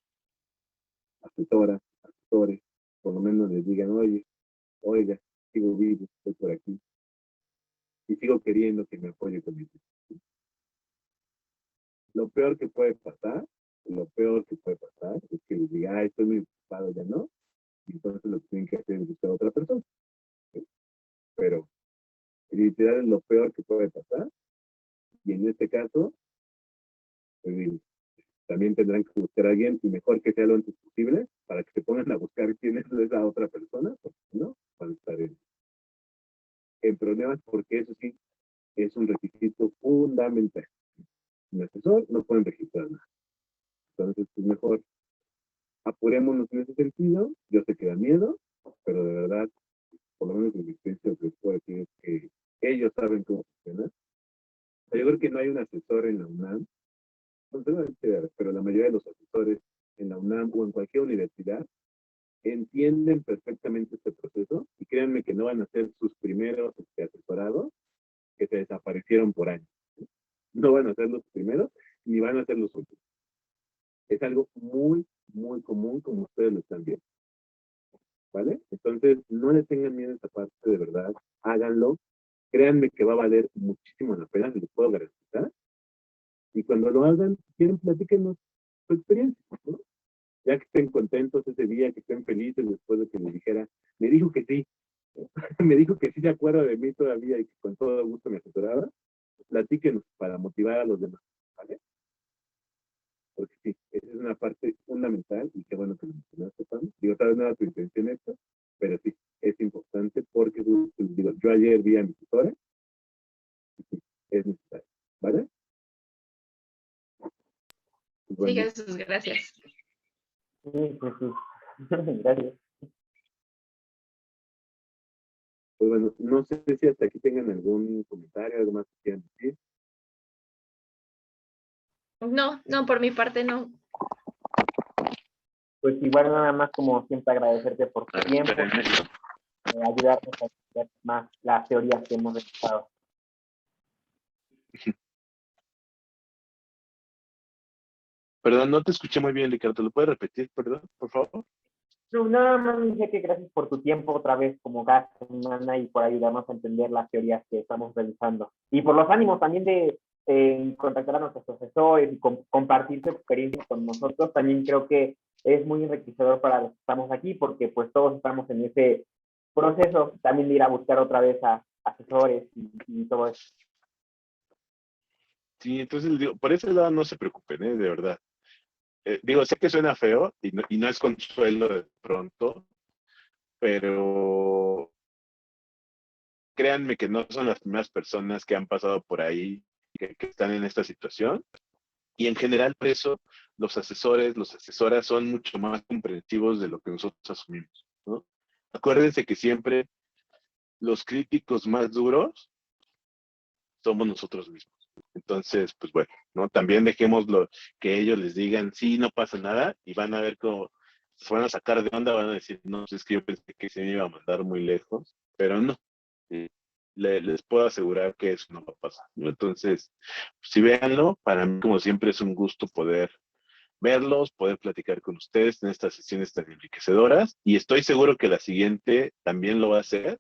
asesoras, asesores, por lo menos les digan, oye, oiga, sigo vivo, estoy por aquí, y sigo queriendo que me apoye con eso. Lo peor que puede pasar, lo peor que puede pasar es que les diga, estoy muy ocupado, ya no, y entonces lo que tienen que hacer es buscar a otra persona. ¿Sí? Pero literal es lo peor que puede pasar, y en este caso, pues, también tendrán que buscar a alguien, y mejor que sea lo antes posible, para que se pongan a buscar quién es esa otra persona, porque si no, van a estar en problemas, porque eso sí es un requisito fundamental. Sin asesor no pueden registrar nada. Entonces, pues mejor apurémonos en ese sentido. Yo sé que da miedo, pero de verdad, por lo menos en mi experiencia, lo que les puedo decir es que ellos saben cómo funciona. Yo creo que no hay un asesor en la UNAM, no sé, pero la mayoría de los asesores en la UNAM o en cualquier universidad entienden perfectamente este proceso y créanme que no van a ser sus primeros asesorados que se desaparecieron por años. No van a ser los primeros ni van a ser los últimos. Es algo muy, muy común como ustedes lo están viendo. ¿Vale? Entonces, no le tengan miedo a esta parte, de verdad, háganlo. Créanme que va a valer muchísimo la pena, se los puedo garantizar. Y cuando lo hagan, quieren, platíquenos su experiencia, ¿no? Ya que estén contentos ese día, que estén felices después de que me dijera, me dijo que sí, me dijo que sí se acuerda de mí todavía y que con todo gusto me asesoraba, platíquenos para motivar a los demás, ¿vale? Porque sí, esa es una parte fundamental y qué bueno que lo mencionaste, Pam. Digo, tal vez no era tu intención esto, pero sí, es importante porque, digo, yo ayer vi a mi tutora y sí, es necesario, ¿vale? Pues Sí, bueno, Jesús, gracias. Sí, pues sí. Gracias. pues bueno, no sé si hasta aquí tengan algún comentario, algo más que quieran decir. No, no, por mi parte no. Pues igual nada más como siempre agradecerte por tu tiempo, ayudarnos a entender más las teorías que hemos realizado. Perdón, no te escuché muy bien, Ricardo. ¿Lo puedes repetir, perdón, por favor? No, nada más dije que gracias por tu tiempo otra vez como cada semana y por ayudarnos a entender las teorías que estamos realizando. Y por los ánimos también de contactar a nuestros profesores y compartir su experiencia con nosotros. También creo que es muy enriquecedor para los que estamos aquí porque pues todos estamos en ese proceso también de ir a buscar otra vez a asesores y todo eso. Sí, entonces digo, por ese lado no se preocupen, de verdad. Digo, sé que suena feo y no es consuelo de pronto, pero créanme que no son las primeras personas que han pasado por ahí, que están en esta situación. Y en general, por eso, los asesores, los asesoras son mucho más comprensivos de lo que nosotros asumimos, ¿no? Acuérdense que siempre los críticos más duros somos nosotros mismos. Entonces, pues bueno, ¿no? También dejémoslo que ellos les digan, sí, no pasa nada, y van a ver cómo se van a sacar de onda, van a decir, no, pues es que yo pensé que se me iba a mandar muy lejos, pero no. Les puedo asegurar que eso no va a pasar, ¿no? Entonces, si véanlo, para mí, como siempre, es un gusto poder verlos, poder platicar con ustedes en estas sesiones tan enriquecedoras, y estoy seguro que la siguiente también lo va a hacer,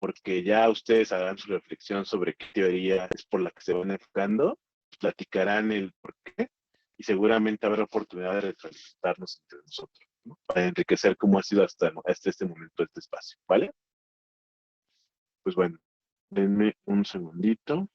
porque ya ustedes harán su reflexión sobre qué teoría es por la que se van enfocando, platicarán el por qué y seguramente habrá oportunidad de retroalimentarnos entre nosotros, ¿no? Para enriquecer cómo ha sido hasta este momento este espacio, ¿vale? Pues bueno, denme un segundito.